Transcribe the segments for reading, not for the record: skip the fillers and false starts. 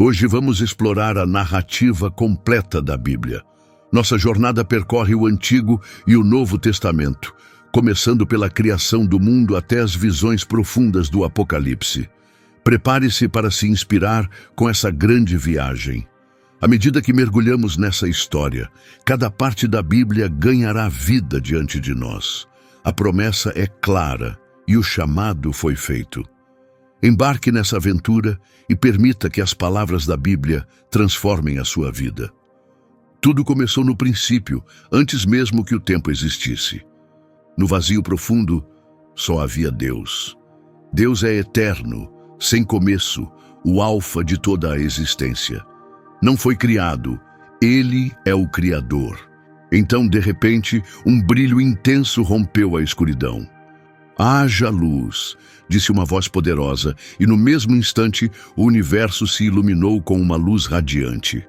Hoje vamos explorar a narrativa completa da Bíblia. Nossa jornada percorre o Antigo e o Novo Testamento, começando pela criação do mundo até as visões profundas do Apocalipse. Prepare-se para se inspirar com essa grande viagem. À medida que mergulhamos nessa história, cada parte da Bíblia ganhará vida diante de nós. A promessa é clara e o chamado foi feito. Embarque nessa aventura e permita que as palavras da Bíblia transformem a sua vida. Tudo começou no princípio, antes mesmo que o tempo existisse. No vazio profundo, só havia Deus. Deus é eterno, sem começo, o alfa de toda a existência. Não foi criado, Ele é o Criador. Então, de repente, um brilho intenso rompeu a escuridão. Haja luz, disse uma voz poderosa, e no mesmo instante o universo se iluminou com uma luz radiante.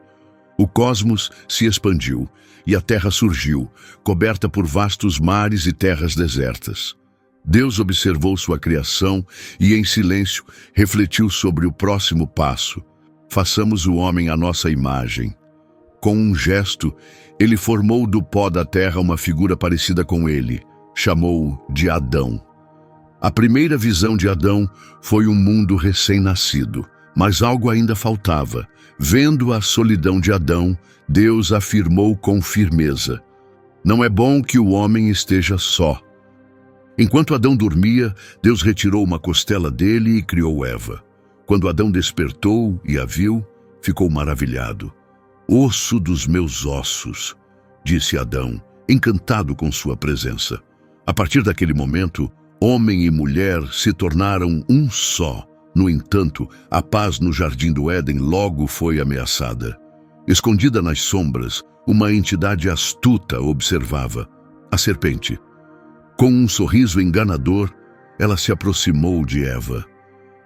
O cosmos se expandiu e a terra surgiu, coberta por vastos mares e terras desertas. Deus observou sua criação e, em silêncio, refletiu sobre o próximo passo. Façamos o homem à nossa imagem. Com um gesto, ele formou do pó da terra uma figura parecida com ele. Chamou-o de Adão. A primeira visão de Adão foi um mundo recém-nascido, mas algo ainda faltava. Vendo a solidão de Adão, Deus afirmou com firmeza: não é bom que o homem esteja só. Enquanto Adão dormia, Deus retirou uma costela dele e criou Eva. Quando Adão despertou e a viu, ficou maravilhado. Osso dos meus ossos, disse Adão, encantado com sua presença. A partir daquele momento, homem e mulher se tornaram um só. No entanto, a paz no jardim do Éden logo foi ameaçada. Escondida nas sombras, uma entidade astuta observava: a serpente. Com um sorriso enganador, ela se aproximou de Eva.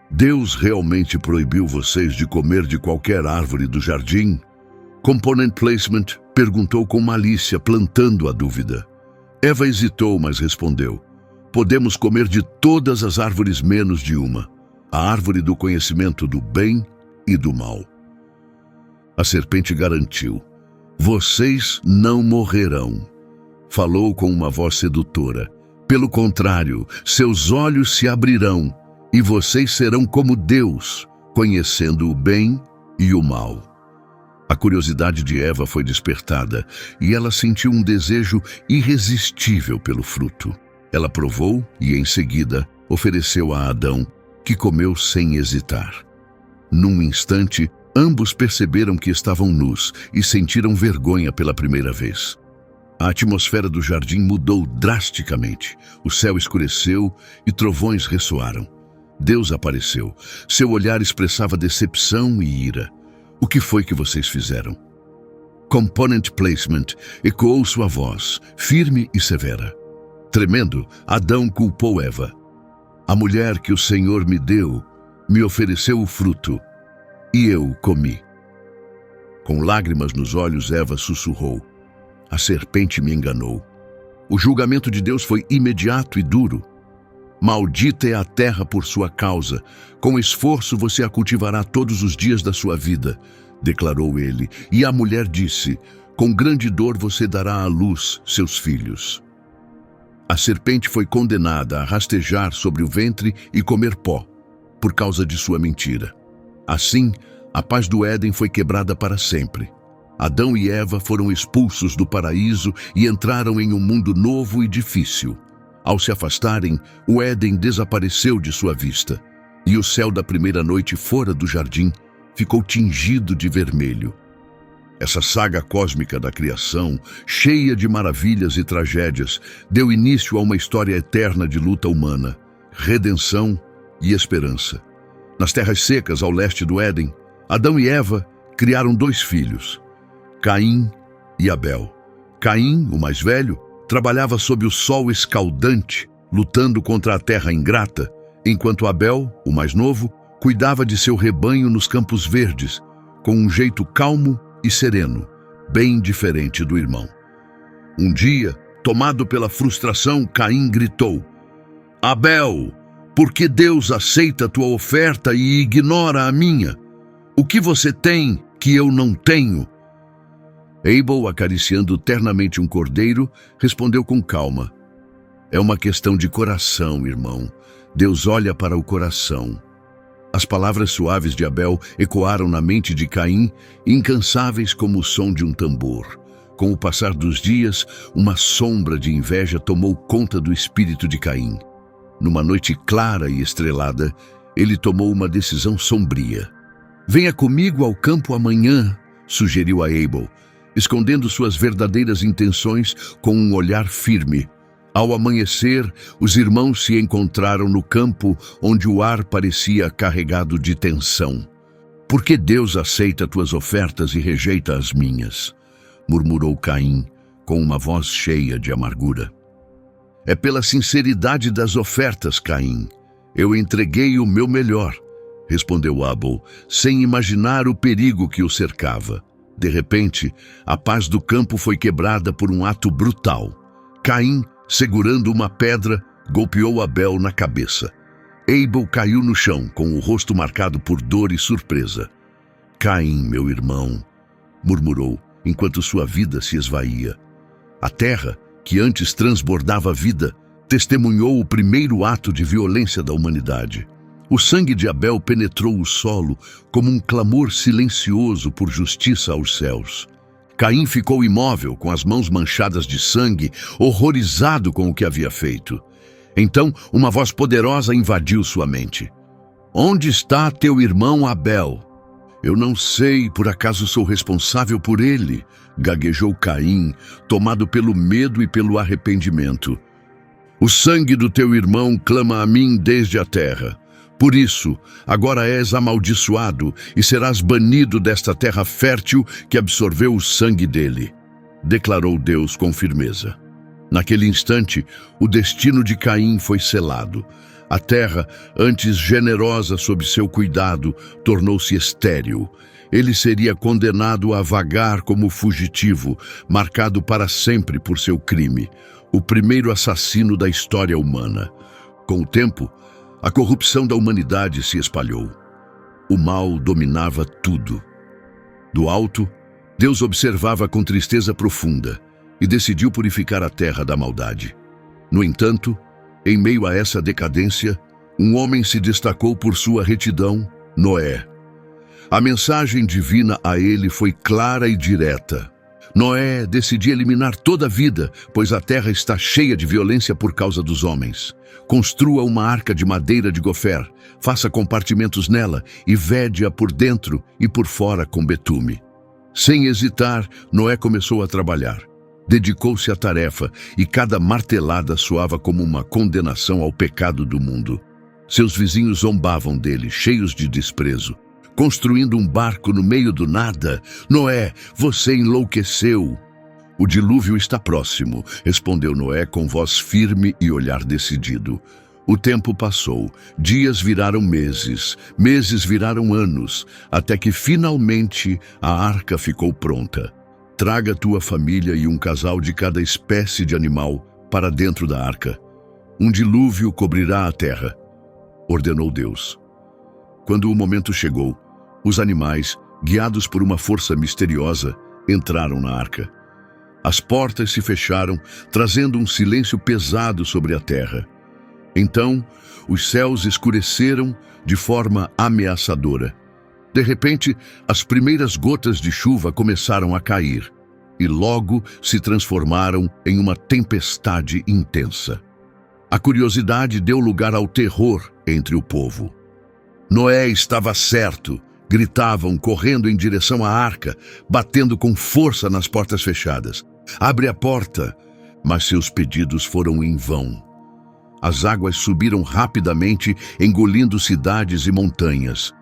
Deus realmente proibiu vocês de comer de qualquer árvore do jardim? Component Placement perguntou com malícia, plantando a dúvida. Eva hesitou, mas respondeu: podemos comer de todas as árvores menos de uma, a árvore do conhecimento do bem e do mal. A serpente garantiu: vocês não morrerão. Falou com uma voz sedutora: pelo contrário, seus olhos se abrirão e vocês serão como Deus, conhecendo o bem e o mal. A curiosidade de Eva foi despertada e ela sentiu um desejo irresistível pelo fruto. Ela provou e, em seguida, ofereceu a Adão, que comeu sem hesitar. Num instante, ambos perceberam que estavam nus e sentiram vergonha pela primeira vez. A atmosfera do jardim mudou drasticamente. O céu escureceu e trovões ressoaram. Deus apareceu. Seu olhar expressava decepção e ira. O que foi que vocês fizeram? Component Placement ecoou sua voz, firme e severa. Tremendo, Adão culpou Eva. A mulher que o Senhor me deu, me ofereceu o fruto, e eu comi. Com lágrimas nos olhos, Eva sussurrou: a serpente me enganou. O julgamento de Deus foi imediato e duro. Maldita é a terra por sua causa. Com esforço você a cultivará todos os dias da sua vida, declarou ele. E a mulher disse: com grande dor você dará à luz seus filhos. A serpente foi condenada a rastejar sobre o ventre e comer pó, por causa de sua mentira. Assim, a paz do Éden foi quebrada para sempre. Adão e Eva foram expulsos do paraíso e entraram em um mundo novo e difícil. Ao se afastarem, o Éden desapareceu de sua vista, e o céu da primeira noite fora do jardim ficou tingido de vermelho. Essa saga cósmica da criação, cheia de maravilhas e tragédias, deu início a uma história eterna de luta humana, redenção e esperança. Nas terras secas ao leste do Éden, Adão e Eva criaram 2 filhos, Caim e Abel. Caim, o mais velho, trabalhava sob o sol escaldante, lutando contra a terra ingrata, enquanto Abel, o mais novo, cuidava de seu rebanho nos campos verdes, com um jeito calmo e sereno, bem diferente do irmão. Um dia, tomado pela frustração, Caim gritou: Abel, por que Deus aceita a tua oferta e ignora a minha? O que você tem que eu não tenho? Abel, acariciando ternamente um cordeiro, respondeu com calma: é uma questão de coração, irmão. Deus olha para o coração. As palavras suaves de Abel ecoaram na mente de Caim, incansáveis como o som de um tambor. Com o passar dos dias, uma sombra de inveja tomou conta do espírito de Caim. Numa noite clara e estrelada, ele tomou uma decisão sombria. Venha comigo ao campo amanhã, sugeriu a Abel, escondendo suas verdadeiras intenções com um olhar firme. Ao amanhecer, os irmãos se encontraram no campo onde o ar parecia carregado de tensão. Por que Deus aceita tuas ofertas e rejeita as minhas? Murmurou Caim, com uma voz cheia de amargura. É pela sinceridade das ofertas, Caim. Eu entreguei o meu melhor, respondeu Abel, sem imaginar o perigo que o cercava. De repente, a paz do campo foi quebrada por um ato brutal. Caim, segurando uma pedra, golpeou Abel na cabeça. Abel caiu no chão, com o rosto marcado por dor e surpresa. Caim, meu irmão, murmurou, enquanto sua vida se esvaía. A terra, que antes transbordava vida, testemunhou o primeiro ato de violência da humanidade. O sangue de Abel penetrou o solo como um clamor silencioso por justiça aos céus. Caim ficou imóvel, com as mãos manchadas de sangue, horrorizado com o que havia feito. Então, uma voz poderosa invadiu sua mente. Onde está teu irmão Abel? Eu não sei, por acaso sou responsável por ele, gaguejou Caim, tomado pelo medo e pelo arrependimento. O sangue do teu irmão clama a mim desde a terra. Por isso, agora és amaldiçoado e serás banido desta terra fértil que absorveu o sangue dele, declarou Deus com firmeza. Naquele instante, o destino de Caim foi selado. A terra, antes generosa sob seu cuidado, tornou-se estéril. Ele seria condenado a vagar como fugitivo, marcado para sempre por seu crime, o primeiro assassino da história humana. Com o tempo, a corrupção da humanidade se espalhou. O mal dominava tudo. Do alto, Deus observava com tristeza profunda e decidiu purificar a terra da maldade. No entanto, em meio a essa decadência, um homem se destacou por sua retidão, Noé. A mensagem divina a ele foi clara e direta. Noé decidiu eliminar toda a vida, pois a terra está cheia de violência por causa dos homens. Construa uma arca de madeira de gofer, faça compartimentos nela e vede-a por dentro e por fora com betume. Sem hesitar, Noé começou a trabalhar. Dedicou-se à tarefa e cada martelada soava como uma condenação ao pecado do mundo. Seus vizinhos zombavam dele, cheios de desprezo. Construindo um barco no meio do nada? Noé, você enlouqueceu. O dilúvio está próximo, respondeu Noé com voz firme e olhar decidido. O tempo passou, dias viraram meses, meses viraram anos, até que finalmente a arca ficou pronta. Traga tua família e um casal de cada espécie de animal para dentro da arca. Um dilúvio cobrirá a terra, ordenou Deus. Quando o momento chegou, os animais, guiados por uma força misteriosa, entraram na arca. As portas se fecharam, trazendo um silêncio pesado sobre a terra. Então, os céus escureceram de forma ameaçadora. De repente, as primeiras gotas de chuva começaram a cair e logo se transformaram em uma tempestade intensa. A curiosidade deu lugar ao terror entre o povo. Noé estava certo, gritavam, correndo em direção à arca, batendo com força nas portas fechadas. Abre a porta, mas seus pedidos foram em vão. As águas subiram rapidamente, engolindo cidades e montanhas.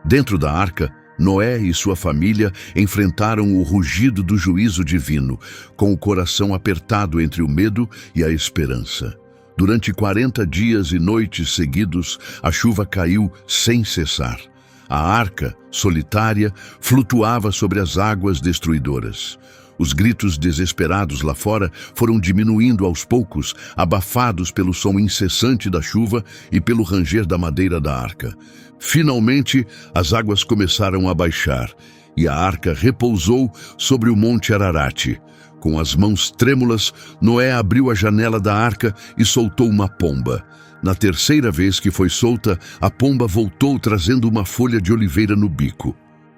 Dentro da arca, Noé e sua família enfrentaram o rugido do juízo divino, com o coração apertado entre o medo e a esperança. Durante 40 dias e noites seguidos, a chuva caiu sem cessar. A arca, solitária, flutuava sobre as águas destruidoras. Os gritos desesperados lá fora foram diminuindo aos poucos, abafados pelo som incessante da chuva e pelo ranger da madeira da arca. Finalmente, as águas começaram a baixar e a arca repousou sobre o monte Ararate. Com as mãos trêmulas, Noé abriu a janela da arca e soltou uma pomba. Na terceira vez que foi solta, a pomba voltou trazendo uma folha de oliveira no bico.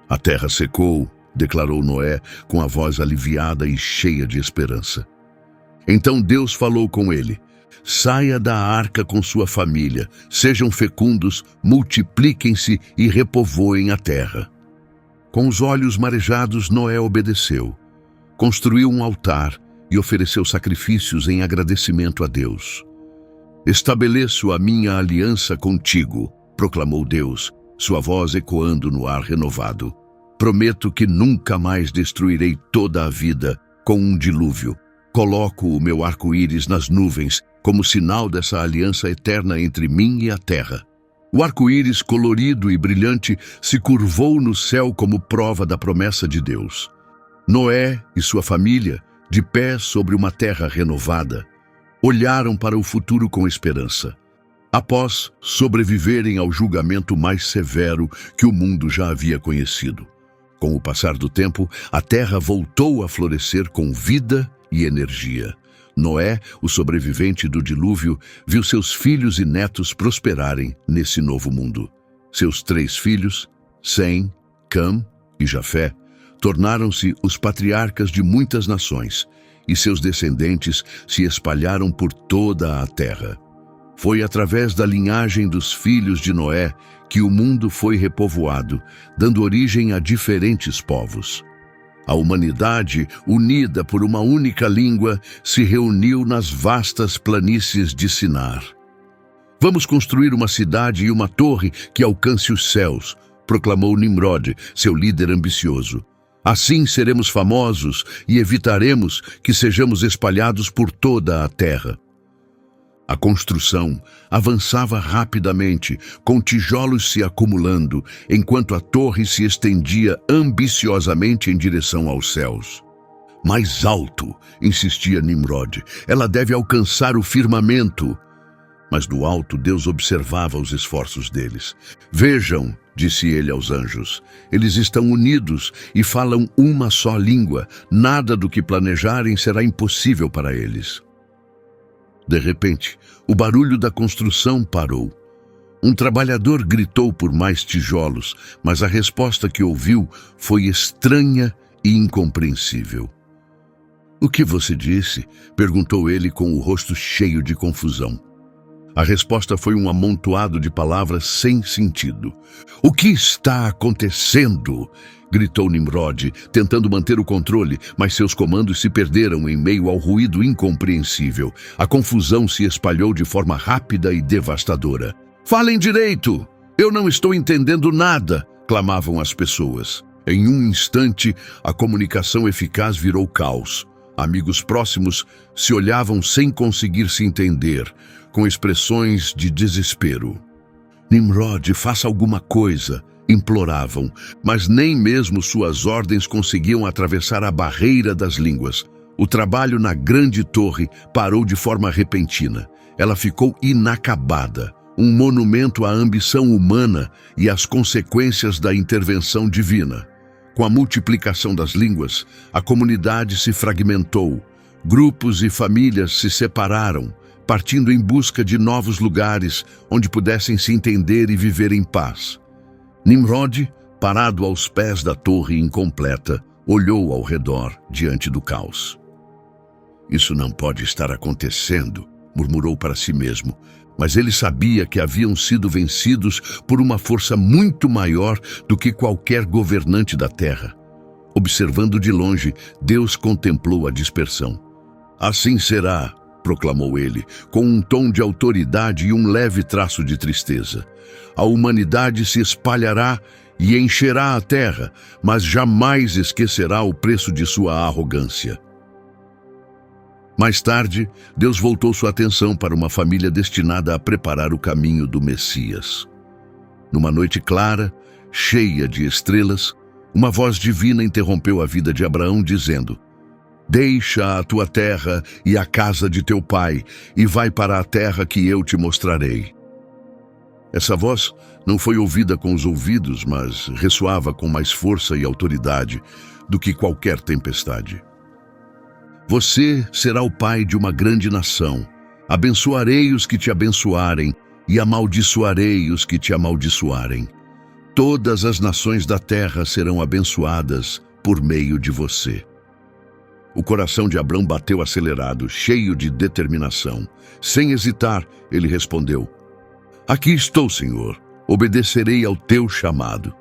A terra secou, declarou Noé com a voz aliviada e cheia de esperança. Então Deus falou com ele: saia da arca com sua família, sejam fecundos, multipliquem-se e repovoem a terra. Com os olhos marejados, Noé obedeceu. Construiu um altar e ofereceu sacrifícios em agradecimento a Deus. Estabeleço a minha aliança contigo, proclamou Deus, sua voz ecoando no ar renovado. Prometo que nunca mais destruirei toda a vida com um dilúvio. Coloco o meu arco-íris nas nuvens como sinal dessa aliança eterna entre mim e a terra. O arco-íris colorido e brilhante se curvou no céu como prova da promessa de Deus. Noé e sua família, de pé sobre uma terra renovada, olharam para o futuro com esperança. Após sobreviverem ao julgamento mais severo que o mundo já havia conhecido. Com o passar do tempo, a terra voltou a florescer com vida e energia. Noé, o sobrevivente do dilúvio, viu seus filhos e netos prosperarem nesse novo mundo. Seus 3 filhos, Sem, Cam e Jafé, tornaram-se os patriarcas de muitas nações, e seus descendentes se espalharam por toda a terra. Foi através da linhagem dos filhos de Noé que o mundo foi repovoado, dando origem a diferentes povos. A humanidade, unida por uma única língua, se reuniu nas vastas planícies de Sinar. Vamos construir uma cidade e uma torre que alcance os céus, proclamou Nimrod, seu líder ambicioso. Assim seremos famosos e evitaremos que sejamos espalhados por toda a terra. A construção avançava rapidamente, com tijolos se acumulando, enquanto a torre se estendia ambiciosamente em direção aos céus. Mais alto, insistia Nimrod, ela deve alcançar o firmamento. Mas do alto Deus observava os esforços deles. Vejam, disse ele aos anjos, eles estão unidos e falam uma só língua. Nada do que planejarem será impossível para eles. De repente, o barulho da construção parou. Um trabalhador gritou por mais tijolos, mas a resposta que ouviu foi estranha e incompreensível. "O que você disse?" perguntou ele com o rosto cheio de confusão. A resposta foi um amontoado de palavras sem sentido. "O que está acontecendo?" gritou Nimrod, tentando manter o controle, mas seus comandos se perderam em meio ao ruído incompreensível. A confusão se espalhou de forma rápida e devastadora. "Falem direito! Eu não estou entendendo nada!" clamavam as pessoas. Em um instante, a comunicação eficaz virou caos. Amigos próximos se olhavam sem conseguir se entender, com expressões de desespero. "Nimrod, faça alguma coisa!" imploravam, mas nem mesmo suas ordens conseguiam atravessar a barreira das línguas. O trabalho na grande torre parou de forma repentina. Ela ficou inacabada, um monumento à ambição humana e às consequências da intervenção divina. Com a multiplicação das línguas, a comunidade se fragmentou. Grupos e famílias se separaram, partindo em busca de novos lugares onde pudessem se entender e viver em paz. Nimrod, parado aos pés da torre incompleta, olhou ao redor diante do caos. "Isso não pode estar acontecendo", murmurou para si mesmo, mas ele sabia que haviam sido vencidos por uma força muito maior do que qualquer governante da terra. Observando de longe, Deus contemplou a dispersão. "Assim será", proclamou ele, com um tom de autoridade e um leve traço de tristeza. "A humanidade se espalhará e encherá a terra, mas jamais esquecerá o preço de sua arrogância." Mais tarde, Deus voltou sua atenção para uma família destinada a preparar o caminho do Messias. Numa noite clara, cheia de estrelas, uma voz divina interrompeu a vida de Abraão, dizendo: Deixa a tua terra e a casa de teu pai, e vai para a terra que eu te mostrarei. Essa voz não foi ouvida com os ouvidos, mas ressoava com mais força e autoridade do que qualquer tempestade. Você será o pai de uma grande nação. Abençoarei os que te abençoarem, e amaldiçoarei os que te amaldiçoarem. Todas as nações da terra serão abençoadas por meio de você. O coração de Abrão bateu acelerado, cheio de determinação. Sem hesitar, ele respondeu: Aqui estou, Senhor. Obedecerei ao teu chamado.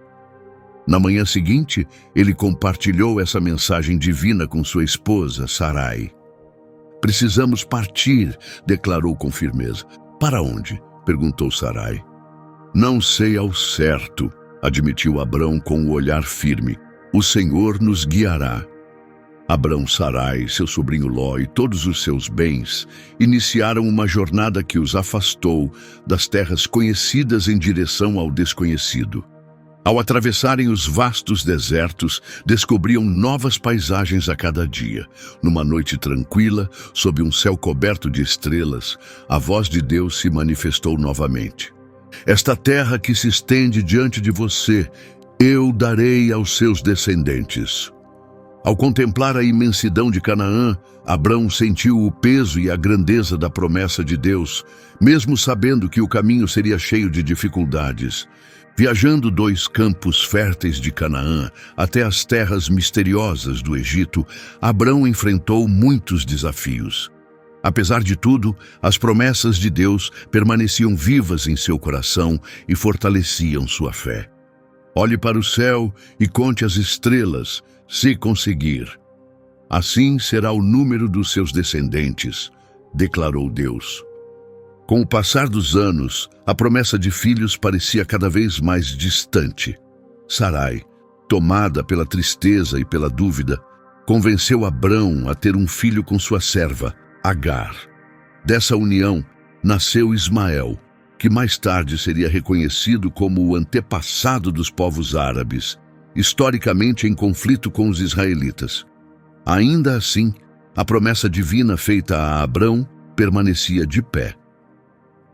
Na manhã seguinte, ele compartilhou essa mensagem divina com sua esposa, Sarai. Precisamos partir, declarou com firmeza. Para onde? Perguntou Sarai. Não sei ao certo, admitiu Abrão com o olhar firme. O Senhor nos guiará. Abrão, Sarai, seu sobrinho Ló e todos os seus bens iniciaram uma jornada que os afastou das terras conhecidas em direção ao desconhecido. Ao atravessarem os vastos desertos, descobriam novas paisagens a cada dia. Numa noite tranquila, sob um céu coberto de estrelas, a voz de Deus se manifestou novamente. Esta terra que se estende diante de você, eu darei aos seus descendentes. Ao contemplar a imensidão de Canaã, Abrão sentiu o peso e a grandeza da promessa de Deus, mesmo sabendo que o caminho seria cheio de dificuldades. Viajando 2 campos férteis de Canaã até as terras misteriosas do Egito, Abrão enfrentou muitos desafios. Apesar de tudo, as promessas de Deus permaneciam vivas em seu coração e fortaleciam sua fé. Olhe para o céu e conte as estrelas, se conseguir. Assim será o número dos seus descendentes, declarou Deus. Com o passar dos anos, a promessa de filhos parecia cada vez mais distante. Sarai, tomada pela tristeza e pela dúvida, convenceu Abrão a ter um filho com sua serva, Agar. Dessa união nasceu Ismael, que mais tarde seria reconhecido como o antepassado dos povos árabes, historicamente em conflito com os israelitas. Ainda assim, a promessa divina feita a Abrão permanecia de pé.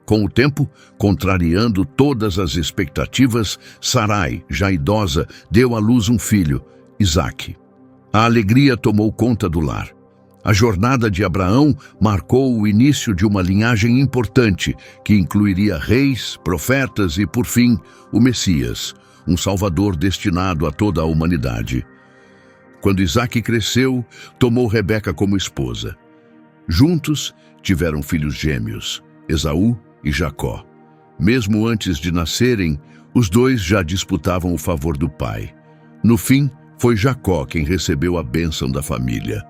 Com o tempo, contrariando todas as expectativas, Sarai, já idosa, deu à luz um filho, Isaque. A alegria tomou conta do lar. A jornada de Abraão marcou o início de uma linhagem importante, que incluiria reis, profetas e, por fim, o Messias, um salvador destinado a toda a humanidade. Quando Isaque cresceu, tomou Rebeca como esposa. Juntos, tiveram filhos gêmeos, Esaú e Jacó. Mesmo antes de nascerem, os dois já disputavam o favor do pai. No fim, foi Jacó quem recebeu a bênção da família.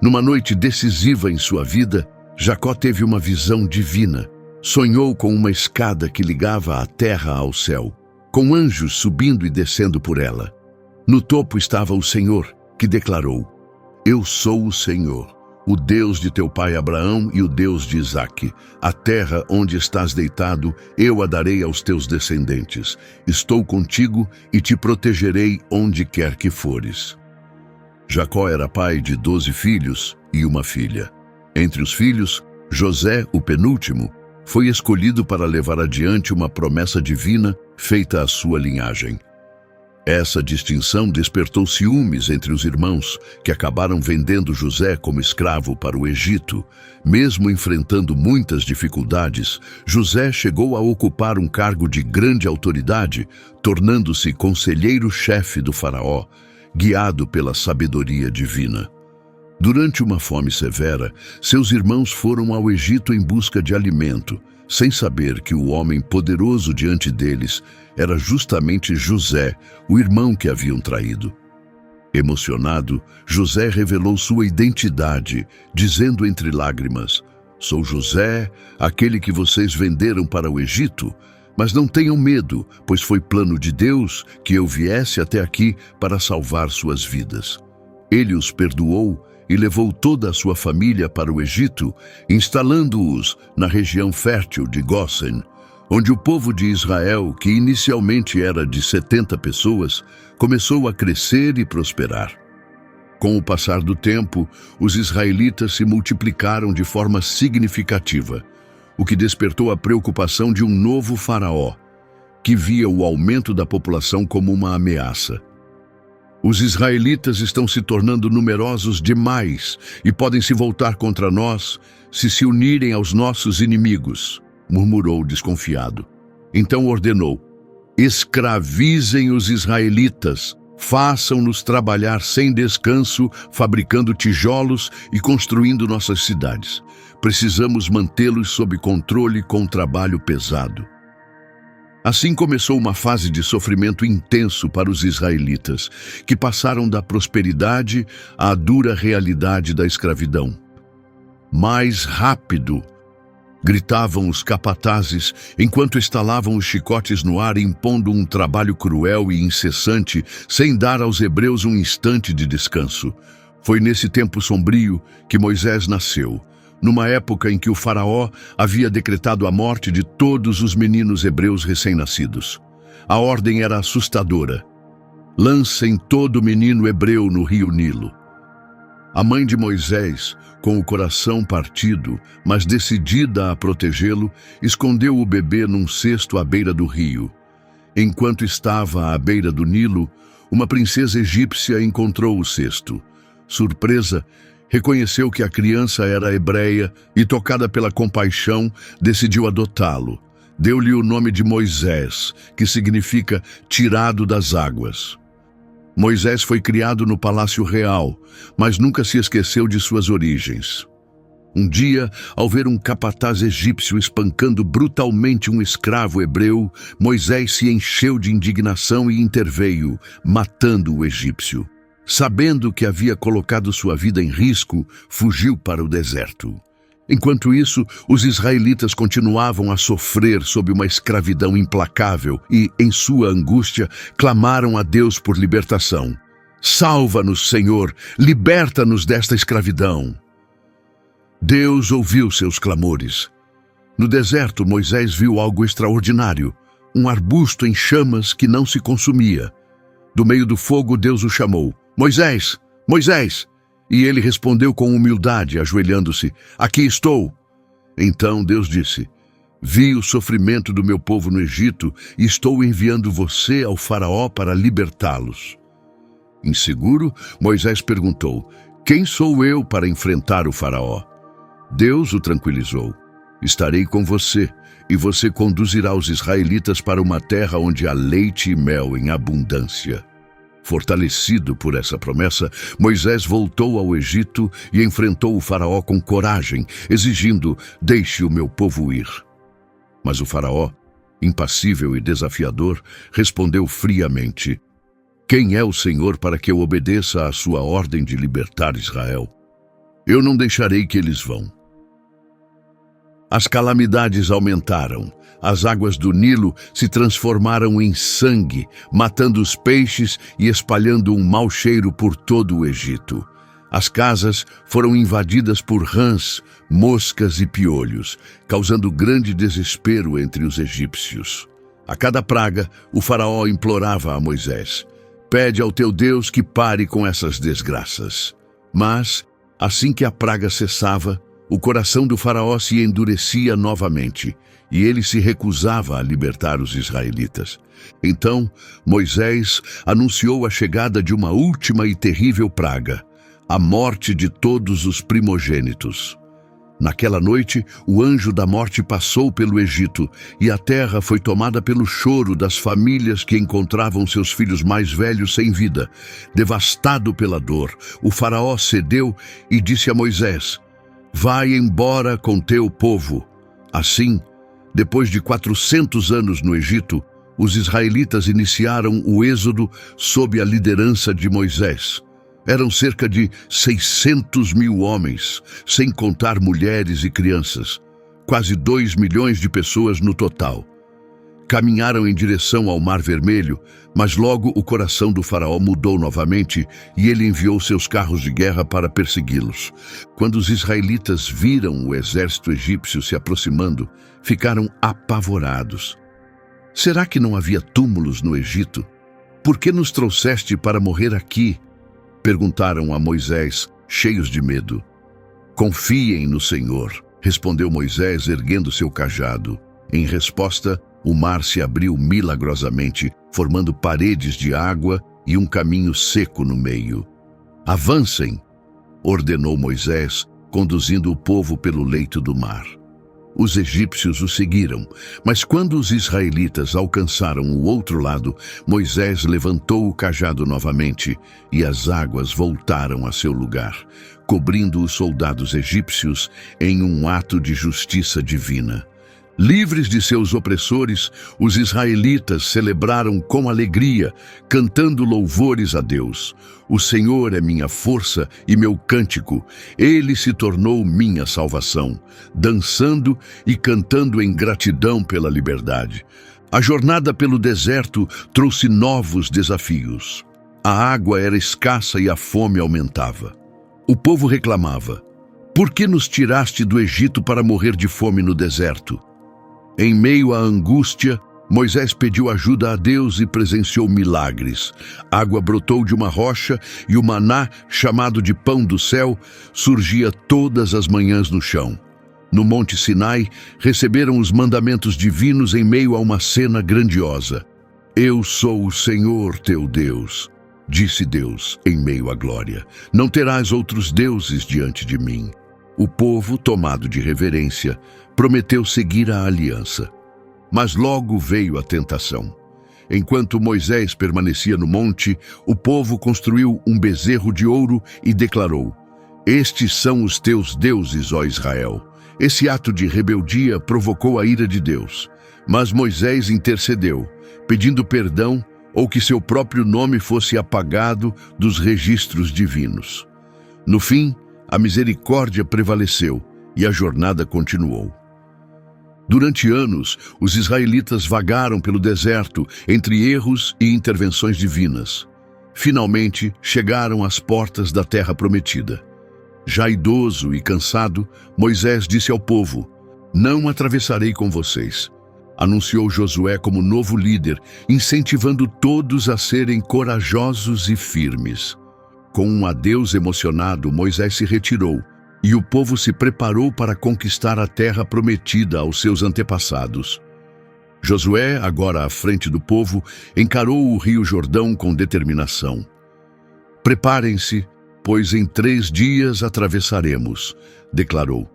Numa noite decisiva em sua vida, Jacó teve uma visão divina. Sonhou com uma escada que ligava a terra ao céu, com anjos subindo e descendo por ela. No topo estava o Senhor, que declarou: Eu sou o Senhor, o Deus de teu pai Abraão e o Deus de Isaque. A terra onde estás deitado, eu a darei aos teus descendentes. Estou contigo e te protegerei onde quer que fores. Jacó era pai de 12 filhos e uma filha. Entre os filhos, José, o penúltimo, foi escolhido para levar adiante uma promessa divina feita à sua linhagem. Essa distinção despertou ciúmes entre os irmãos, que acabaram vendendo José como escravo para o Egito. Mesmo enfrentando muitas dificuldades, José chegou a ocupar um cargo de grande autoridade, tornando-se conselheiro-chefe do faraó, guiado pela sabedoria divina. Durante uma fome severa, seus irmãos foram ao Egito em busca de alimento, sem saber que o homem poderoso diante deles era justamente José, o irmão que haviam traído. Emocionado, José revelou sua identidade, dizendo entre lágrimas: Sou José, aquele que vocês venderam para o Egito. Mas não tenham medo, pois foi plano de Deus que eu viesse até aqui para salvar suas vidas. Ele os perdoou e levou toda a sua família para o Egito, instalando-os na região fértil de Gósen, onde o povo de Israel, que inicialmente era de 70 pessoas, começou a crescer e prosperar. Com o passar do tempo, os israelitas se multiplicaram de forma significativa, o que despertou a preocupação de um novo faraó, que via o aumento da população como uma ameaça. Os israelitas estão se tornando numerosos demais e podem se voltar contra nós se unirem aos nossos inimigos, murmurou desconfiado. Então ordenou: escravizem os israelitas, façam-nos trabalhar sem descanso, fabricando tijolos e construindo nossas cidades. Precisamos mantê-los sob controle com trabalho pesado. Assim começou uma fase de sofrimento intenso para os israelitas, que passaram da prosperidade à dura realidade da escravidão. Mais rápido! Gritavam os capatazes enquanto estalavam os chicotes no ar, impondo um trabalho cruel e incessante, sem dar aos hebreus um instante de descanso. Foi nesse tempo sombrio que Moisés nasceu, numa época em que o faraó havia decretado a morte de todos os meninos hebreus recém-nascidos. A ordem era assustadora: lancem todo menino hebreu no rio Nilo. A mãe de Moisés, com o coração partido, mas decidida a protegê-lo, escondeu o bebê num cesto à beira do rio. Enquanto estava à beira do Nilo, uma princesa egípcia encontrou o cesto. Surpresa, reconheceu que a criança era hebreia e, tocada pela compaixão, decidiu adotá-lo. Deu-lhe o nome de Moisés, que significa tirado das águas. Moisés foi criado no palácio real, mas nunca se esqueceu de suas origens. Um dia, ao ver um capataz egípcio espancando brutalmente um escravo hebreu, Moisés se encheu de indignação e interveio, matando o egípcio. Sabendo que havia colocado sua vida em risco, fugiu para o deserto. Enquanto isso, os israelitas continuavam a sofrer sob uma escravidão implacável e, em sua angústia, clamaram a Deus por libertação. Salva-nos, Senhor, liberta-nos desta escravidão. Deus ouviu seus clamores. No deserto, Moisés viu algo extraordinário, um arbusto em chamas que não se consumia. Do meio do fogo, Deus o chamou: Moisés, Moisés! E ele respondeu com humildade, ajoelhando-se: aqui estou. Então Deus disse: vi o sofrimento do meu povo no Egito e estou enviando você ao faraó para libertá-los. Inseguro, Moisés perguntou: quem sou eu para enfrentar o faraó? Deus o tranquilizou: estarei com você, e você conduzirá os israelitas para uma terra onde há leite e mel em abundância. Fortalecido por essa promessa, Moisés voltou ao Egito e enfrentou o faraó com coragem, exigindo: deixe o meu povo ir. Mas o faraó, impassível e desafiador, respondeu friamente: quem é o Senhor para que eu obedeça à sua ordem de libertar Israel? Eu não deixarei que eles vão. As calamidades aumentaram. As águas do Nilo se transformaram em sangue, matando os peixes e espalhando um mau cheiro por todo o Egito. As casas foram invadidas por rãs, moscas e piolhos, causando grande desespero entre os egípcios. A cada praga, o faraó implorava a Moisés: pede ao teu Deus que pare com essas desgraças. Mas, assim que a praga cessava, o coração do faraó se endurecia novamente, e ele se recusava a libertar os israelitas. Então, Moisés anunciou a chegada de uma última e terrível praga: a morte de todos os primogênitos. Naquela noite, o anjo da morte passou pelo Egito, e a terra foi tomada pelo choro das famílias que encontravam seus filhos mais velhos sem vida. Devastado pela dor, o faraó cedeu e disse a Moisés: vai embora com teu povo. Assim, depois de 400 anos no Egito, os israelitas iniciaram o êxodo sob a liderança de Moisés. Eram cerca de 600 mil homens, sem contar mulheres e crianças. Quase 2 milhões de pessoas no total. Caminharam em direção ao Mar Vermelho, mas logo o coração do faraó mudou novamente e ele enviou seus carros de guerra para persegui-los. Quando os israelitas viram o exército egípcio se aproximando, ficaram apavorados. Será que não havia túmulos no Egito? Por que nos trouxeste para morrer aqui? Perguntaram a Moisés, cheios de medo. Confiem no Senhor, respondeu Moisés, erguendo seu cajado. Em resposta, o mar se abriu milagrosamente, formando paredes de água e um caminho seco no meio. Avancem, ordenou Moisés, conduzindo o povo pelo leito do mar. Os egípcios o seguiram, mas quando os israelitas alcançaram o outro lado, Moisés levantou o cajado novamente e as águas voltaram a seu lugar, cobrindo os soldados egípcios em um ato de justiça divina. Livres de seus opressores, os israelitas celebraram com alegria, cantando louvores a Deus. O Senhor é minha força e meu cântico. Ele se tornou minha salvação, dançando e cantando em gratidão pela liberdade. A jornada pelo deserto trouxe novos desafios. A água era escassa e a fome aumentava. O povo reclamava: "Por que nos tiraste do Egito para morrer de fome no deserto?" Em meio à angústia, Moisés pediu ajuda a Deus e presenciou milagres. Água brotou de uma rocha e o maná, chamado de pão do céu, surgia todas as manhãs no chão. No Monte Sinai, receberam os mandamentos divinos em meio a uma cena grandiosa. "Eu sou o Senhor teu Deus", disse Deus em meio à glória. "Não terás outros deuses diante de mim." O povo, tomado de reverência, prometeu seguir a aliança. Mas logo veio a tentação. Enquanto Moisés permanecia no monte, o povo construiu um bezerro de ouro e declarou: "Estes são os teus deuses, ó Israel." Esse ato de rebeldia provocou a ira de Deus. Mas Moisés intercedeu, pedindo perdão ou que seu próprio nome fosse apagado dos registros divinos. No fim, a misericórdia prevaleceu e a jornada continuou. Durante anos, os israelitas vagaram pelo deserto entre erros e intervenções divinas. Finalmente, chegaram às portas da terra prometida. Já idoso e cansado, Moisés disse ao povo: "Não atravessarei com vocês." Anunciou Josué como novo líder, incentivando todos a serem corajosos e firmes. Com um adeus emocionado, Moisés se retirou, e o povo se preparou para conquistar a terra prometida aos seus antepassados. Josué, agora à frente do povo, encarou o rio Jordão com determinação. "Preparem-se, pois em 3 dias atravessaremos", declarou.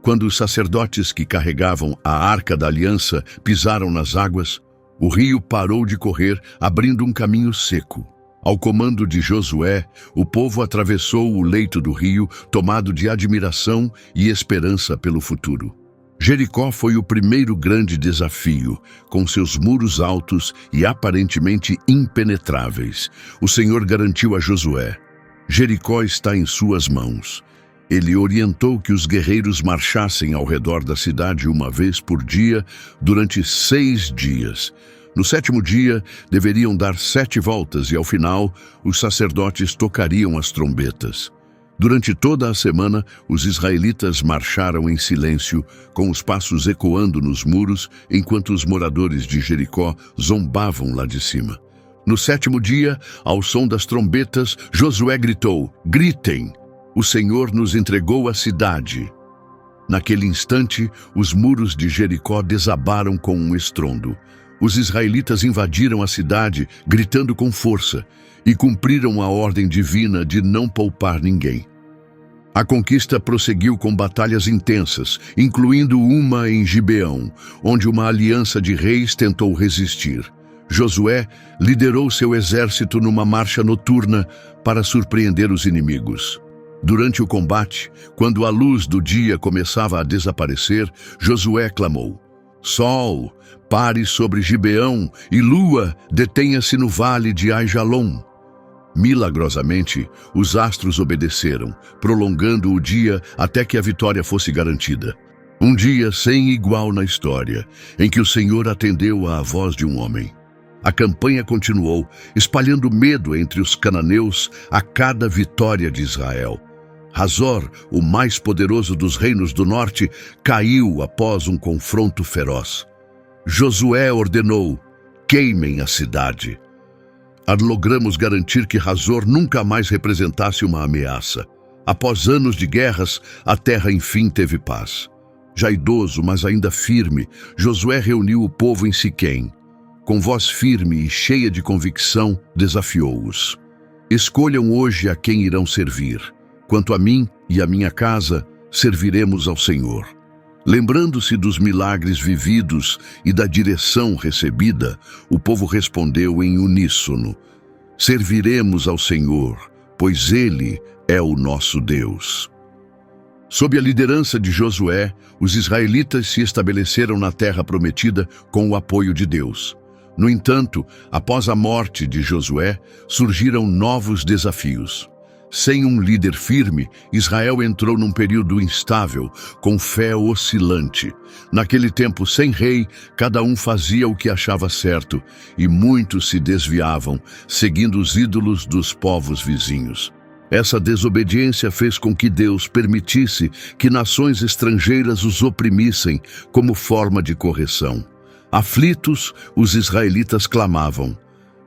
Quando os sacerdotes que carregavam a Arca da Aliança pisaram nas águas, o rio parou de correr, abrindo um caminho seco. Ao comando de Josué, o povo atravessou o leito do rio, tomado de admiração e esperança pelo futuro. Jericó foi o primeiro grande desafio, com seus muros altos e aparentemente impenetráveis. O Senhor garantiu a Josué: "Jericó está em suas mãos." Ele orientou que os guerreiros marchassem ao redor da cidade uma vez por dia durante 6 dias. No 7º dia, deveriam dar 7 voltas e, ao final, os sacerdotes tocariam as trombetas. Durante toda a semana, os israelitas marcharam em silêncio, com os passos ecoando nos muros, enquanto os moradores de Jericó zombavam lá de cima. No 7º dia, ao som das trombetas, Josué gritou: "Gritem! O Senhor nos entregou a cidade." Naquele instante, os muros de Jericó desabaram com um estrondo. Os israelitas invadiram a cidade, gritando com força, e cumpriram a ordem divina de não poupar ninguém. A conquista prosseguiu com batalhas intensas, incluindo uma em Gibeão, onde uma aliança de reis tentou resistir. Josué liderou seu exército numa marcha noturna para surpreender os inimigos. Durante o combate, quando a luz do dia começava a desaparecer, Josué clamou: "Sol, pare sobre Gibeão, e lua, detenha-se no vale de Aijalon." Milagrosamente, os astros obedeceram, prolongando o dia até que a vitória fosse garantida. Um dia sem igual na história, em que o Senhor atendeu à voz de um homem. A campanha continuou, espalhando medo entre os cananeus a cada vitória de Israel. Hazor, o mais poderoso dos reinos do norte, caiu após um confronto feroz. Josué ordenou: "Queimem a cidade." logramos garantir que Hazor nunca mais representasse uma ameaça. Após anos de guerras, a terra enfim teve paz. Já idoso, mas ainda firme, Josué reuniu o povo em Siquém. Com voz firme e cheia de convicção, desafiou-os. Escolham hoje a quem irão servir. Quanto a mim e a minha casa, serviremos ao Senhor. Lembrando-se dos milagres vividos e da direção recebida, o povo respondeu em uníssono: serviremos ao Senhor, pois Ele é o nosso Deus. Sob a liderança de Josué, os israelitas se estabeleceram na terra prometida com o apoio de Deus. No entanto, após a morte de Josué, surgiram novos desafios. Sem um líder firme, Israel entrou num período instável, com fé oscilante. Naquele tempo, sem rei, cada um fazia o que achava certo, e muitos se desviavam, seguindo os ídolos dos povos vizinhos. Essa desobediência fez com que Deus permitisse que nações estrangeiras os oprimissem como forma de correção. Aflitos, os israelitas clamavam: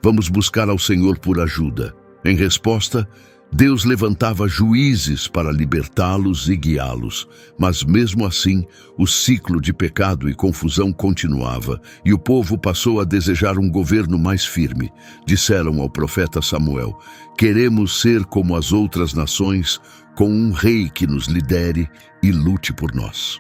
vamos buscar ao Senhor por ajuda. Em resposta, Deus levantava juízes para libertá-los e guiá-los, mas mesmo assim, o ciclo de pecado e confusão continuava, e o povo passou a desejar um governo mais firme. Disseram ao profeta Samuel: queremos ser como as outras nações, com um rei que nos lidere e lute por nós.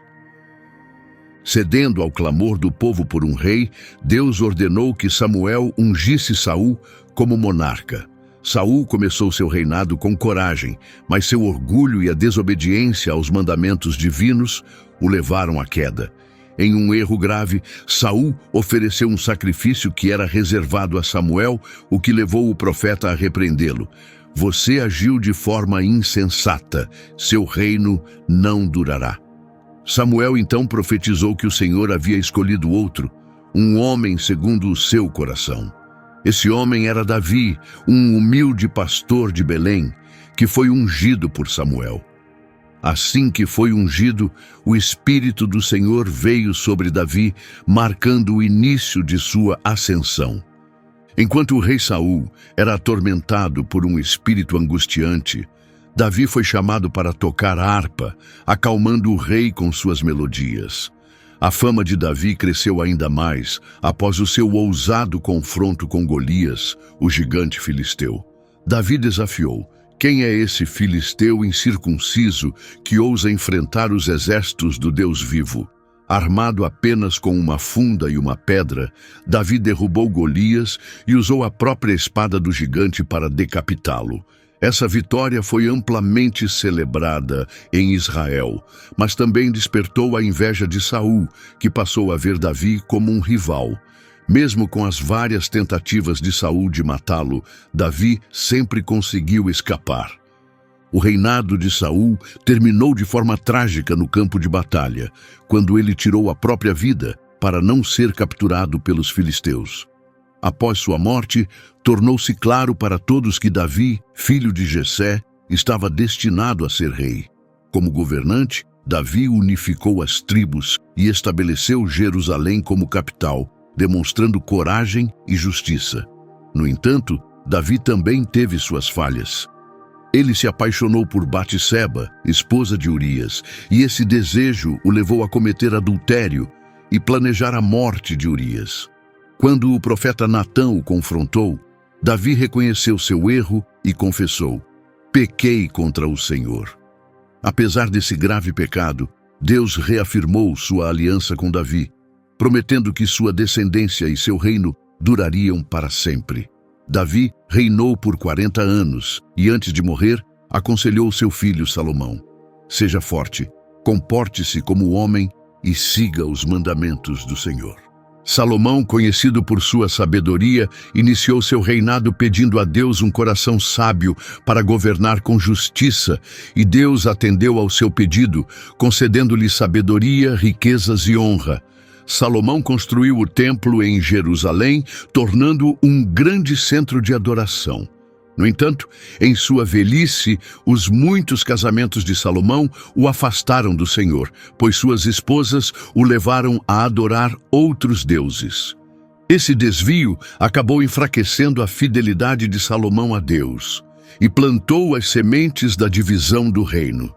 Cedendo ao clamor do povo por um rei, Deus ordenou que Samuel ungisse Saul como monarca. Saul começou seu reinado com coragem, mas seu orgulho e a desobediência aos mandamentos divinos o levaram à queda. Em um erro grave, Saul ofereceu um sacrifício que era reservado a Samuel, o que levou o profeta a repreendê-lo. Você agiu de forma insensata, seu reino não durará. Samuel então profetizou que o Senhor havia escolhido outro, um homem segundo o seu coração. Esse homem era Davi, um humilde pastor de Belém, que foi ungido por Samuel. Assim que foi ungido, o Espírito do Senhor veio sobre Davi, marcando o início de sua ascensão. Enquanto o rei Saul era atormentado por um espírito angustiante, Davi foi chamado para tocar harpa, acalmando o rei com suas melodias. A fama de Davi cresceu ainda mais após o seu ousado confronto com Golias, o gigante filisteu. Davi desafiou: quem é esse filisteu incircunciso que ousa enfrentar os exércitos do Deus vivo? Armado apenas com uma funda e uma pedra, Davi derrubou Golias e usou a própria espada do gigante para decapitá-lo. Essa vitória foi amplamente celebrada em Israel, mas também despertou a inveja de Saul, que passou a ver Davi como um rival. Mesmo com as várias tentativas de Saul de matá-lo, Davi sempre conseguiu escapar. O reinado de Saul terminou de forma trágica no campo de batalha, quando ele tirou a própria vida para não ser capturado pelos filisteus. Após sua morte, tornou-se claro para todos que Davi, filho de Jessé, estava destinado a ser rei. Como governante, Davi unificou as tribos e estabeleceu Jerusalém como capital, demonstrando coragem e justiça. No entanto, Davi também teve suas falhas. Ele se apaixonou por Batseba, esposa de Urias, e esse desejo o levou a cometer adultério e planejar a morte de Urias. Quando o profeta Natã o confrontou, Davi reconheceu seu erro e confessou: pequei contra o Senhor. Apesar desse grave pecado, Deus reafirmou sua aliança com Davi, prometendo que sua descendência e seu reino durariam para sempre. Davi reinou por 40 anos e, antes de morrer, aconselhou seu filho Salomão: seja forte, comporte-se como homem e siga os mandamentos do Senhor. Salomão, conhecido por sua sabedoria, iniciou seu reinado pedindo a Deus um coração sábio para governar com justiça, e Deus atendeu ao seu pedido, concedendo-lhe sabedoria, riquezas e honra. Salomão construiu o templo em Jerusalém, tornando-o um grande centro de adoração. No entanto, em sua velhice, os muitos casamentos de Salomão o afastaram do Senhor, pois suas esposas o levaram a adorar outros deuses. Esse desvio acabou enfraquecendo a fidelidade de Salomão a Deus e plantou as sementes da divisão do reino.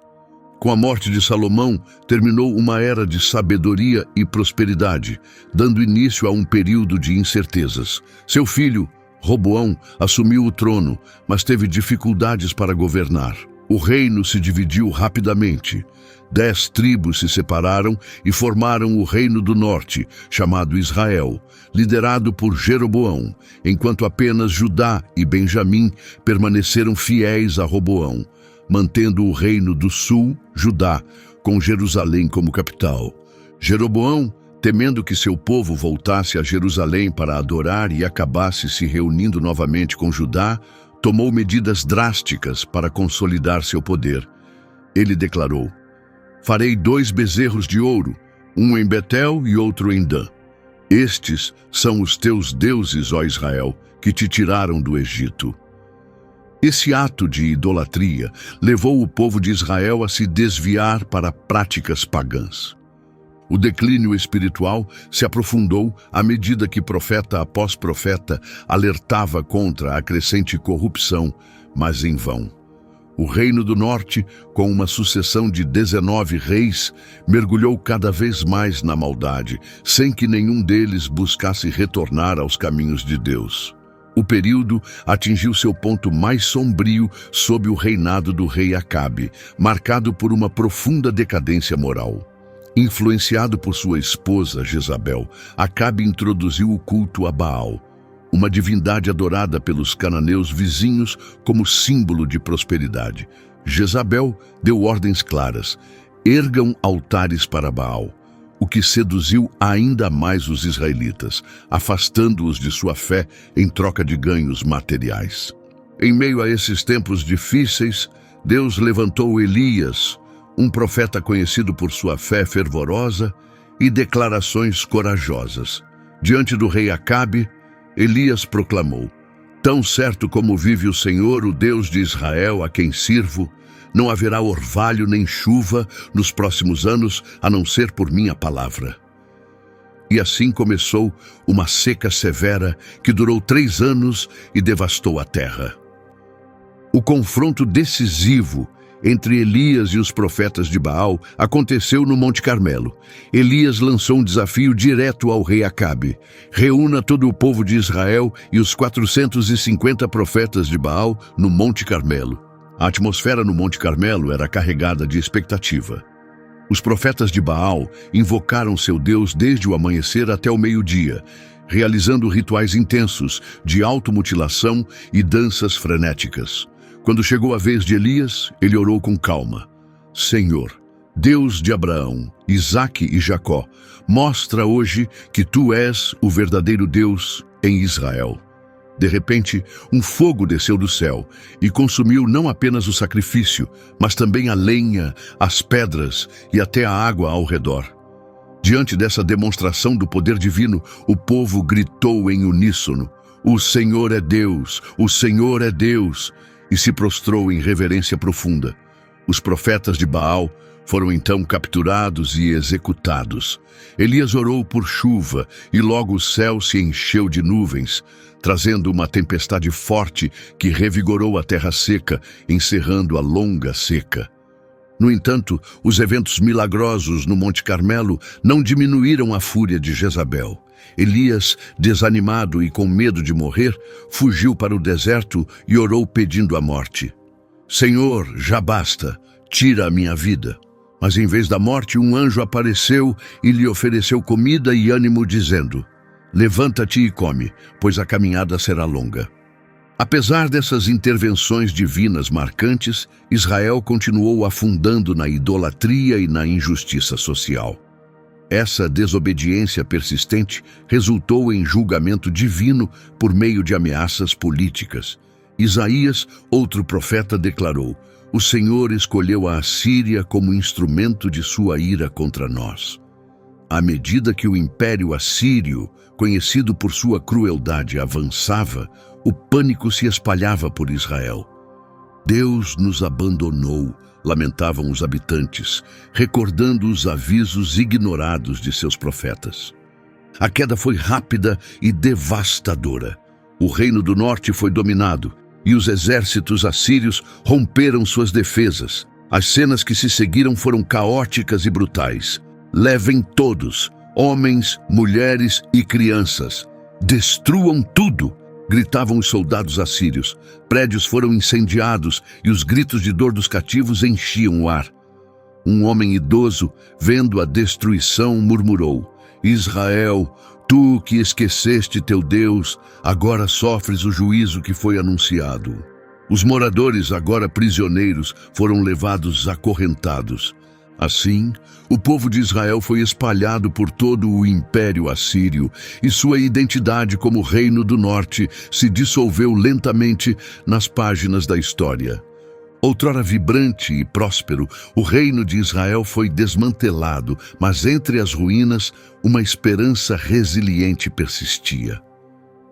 Com a morte de Salomão, terminou uma era de sabedoria e prosperidade, dando início a um período de incertezas. Seu filho, Roboão, assumiu o trono, mas teve dificuldades para governar. O reino se dividiu rapidamente. 10 tribos se separaram e formaram o Reino do Norte, chamado Israel, liderado por Jeroboão, enquanto apenas Judá e Benjamim permaneceram fiéis a Roboão, mantendo o Reino do Sul, Judá, com Jerusalém como capital. Jeroboão, temendo que seu povo voltasse a Jerusalém para adorar e acabasse se reunindo novamente com Judá, tomou medidas drásticas para consolidar seu poder. Ele declarou: "Farei 2 bezerros de ouro, um em Betel e outro em Dan. Estes são os teus deuses, ó Israel, que te tiraram do Egito." Esse ato de idolatria levou o povo de Israel a se desviar para práticas pagãs. O declínio espiritual se aprofundou à medida que profeta após profeta alertava contra a crescente corrupção, mas em vão. O Reino do Norte, com uma sucessão de 19 reis, mergulhou cada vez mais na maldade, sem que nenhum deles buscasse retornar aos caminhos de Deus. O período atingiu seu ponto mais sombrio sob o reinado do rei Acabe, marcado por uma profunda decadência moral. Influenciado por sua esposa Jezabel, Acabe introduziu o culto a Baal, uma divindade adorada pelos cananeus vizinhos como símbolo de prosperidade. Jezabel deu ordens claras: ergam altares para Baal, o que seduziu ainda mais os israelitas, afastando-os de sua fé em troca de ganhos materiais. Em meio a esses tempos difíceis, Deus levantou Elias, um profeta conhecido por sua fé fervorosa e declarações corajosas. Diante do rei Acabe, Elias proclamou: "Tão certo como vive o Senhor, o Deus de Israel, a quem sirvo, não haverá orvalho nem chuva nos próximos anos, a não ser por minha palavra." E assim começou uma seca severa que durou 3 anos e devastou a terra. O confronto decisivo entre Elias e os profetas de Baal aconteceu no Monte Carmelo. Elias lançou um desafio direto ao rei Acabe: reúna todo o povo de Israel e os 450 profetas de Baal no Monte Carmelo. A atmosfera no Monte Carmelo era carregada de expectativa. Os profetas de Baal invocaram seu Deus desde o amanhecer até o meio-dia, realizando rituais intensos de automutilação e danças frenéticas. Quando chegou a vez de Elias, ele orou com calma: "Senhor, Deus de Abraão, Isaque e Jacó, mostra hoje que tu és o verdadeiro Deus em Israel." De repente, um fogo desceu do céu e consumiu não apenas o sacrifício, mas também a lenha, as pedras e até a água ao redor. Diante dessa demonstração do poder divino, o povo gritou em uníssono: "O Senhor é Deus! O Senhor é Deus!" e se prostrou em reverência profunda. Os profetas de Baal foram então capturados e executados. Elias orou por chuva e logo o céu se encheu de nuvens, trazendo uma tempestade forte que revigorou a terra seca, encerrando a longa seca. No entanto, os eventos milagrosos no Monte Carmelo não diminuíram a fúria de Jezabel. Elias, desanimado e com medo de morrer, fugiu para o deserto e orou pedindo a morte: "Senhor, já basta, tira a minha vida." Mas em vez da morte, um anjo apareceu e lhe ofereceu comida e ânimo, dizendo: "Levanta-te e come, pois a caminhada será longa." Apesar dessas intervenções divinas marcantes, Israel continuou afundando na idolatria e na injustiça social. Essa desobediência persistente resultou em julgamento divino por meio de ameaças políticas. Isaías, outro profeta, declarou: "O Senhor escolheu a Assíria como instrumento de sua ira contra nós." À medida que o Império Assírio, conhecido por sua crueldade, avançava, o pânico se espalhava por Israel. "Deus nos abandonou", lamentavam os habitantes, recordando os avisos ignorados de seus profetas. A queda foi rápida e devastadora. O reino do norte foi dominado, e os exércitos assírios romperam suas defesas. As cenas que se seguiram foram caóticas e brutais. Levem todos, homens, mulheres e crianças. Destruam tudo! Gritavam os soldados assírios. Prédios foram incendiados e os gritos de dor dos cativos enchiam o ar. Um homem idoso, vendo a destruição, murmurou: Israel, tu que esqueceste teu Deus, agora sofres o juízo que foi anunciado. Os moradores, agora prisioneiros, foram levados acorrentados. Assim, o povo de Israel foi espalhado por todo o Império Assírio e sua identidade como Reino do Norte se dissolveu lentamente nas páginas da história. Outrora vibrante e próspero, o reino de Israel foi desmantelado, mas entre as ruínas, uma esperança resiliente persistia.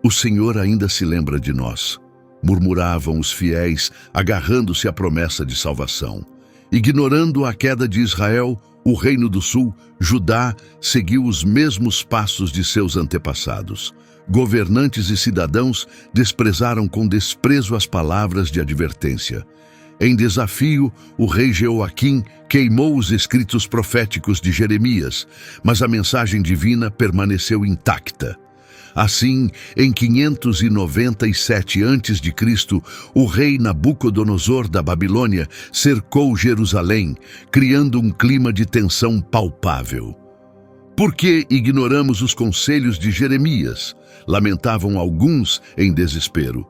O Senhor ainda se lembra de nós, murmuravam os fiéis, agarrando-se à promessa de salvação. Ignorando a queda de Israel, o Reino do Sul, Judá, seguiu os mesmos passos de seus antepassados. Governantes e cidadãos desprezaram com desprezo as palavras de advertência. Em desafio, o rei Jeoaquim queimou os escritos proféticos de Jeremias, mas a mensagem divina permaneceu intacta. Assim, em 597 a.C., o rei Nabucodonosor da Babilônia cercou Jerusalém, criando um clima de tensão palpável. Por que ignoramos os conselhos de Jeremias? Lamentavam alguns em desespero.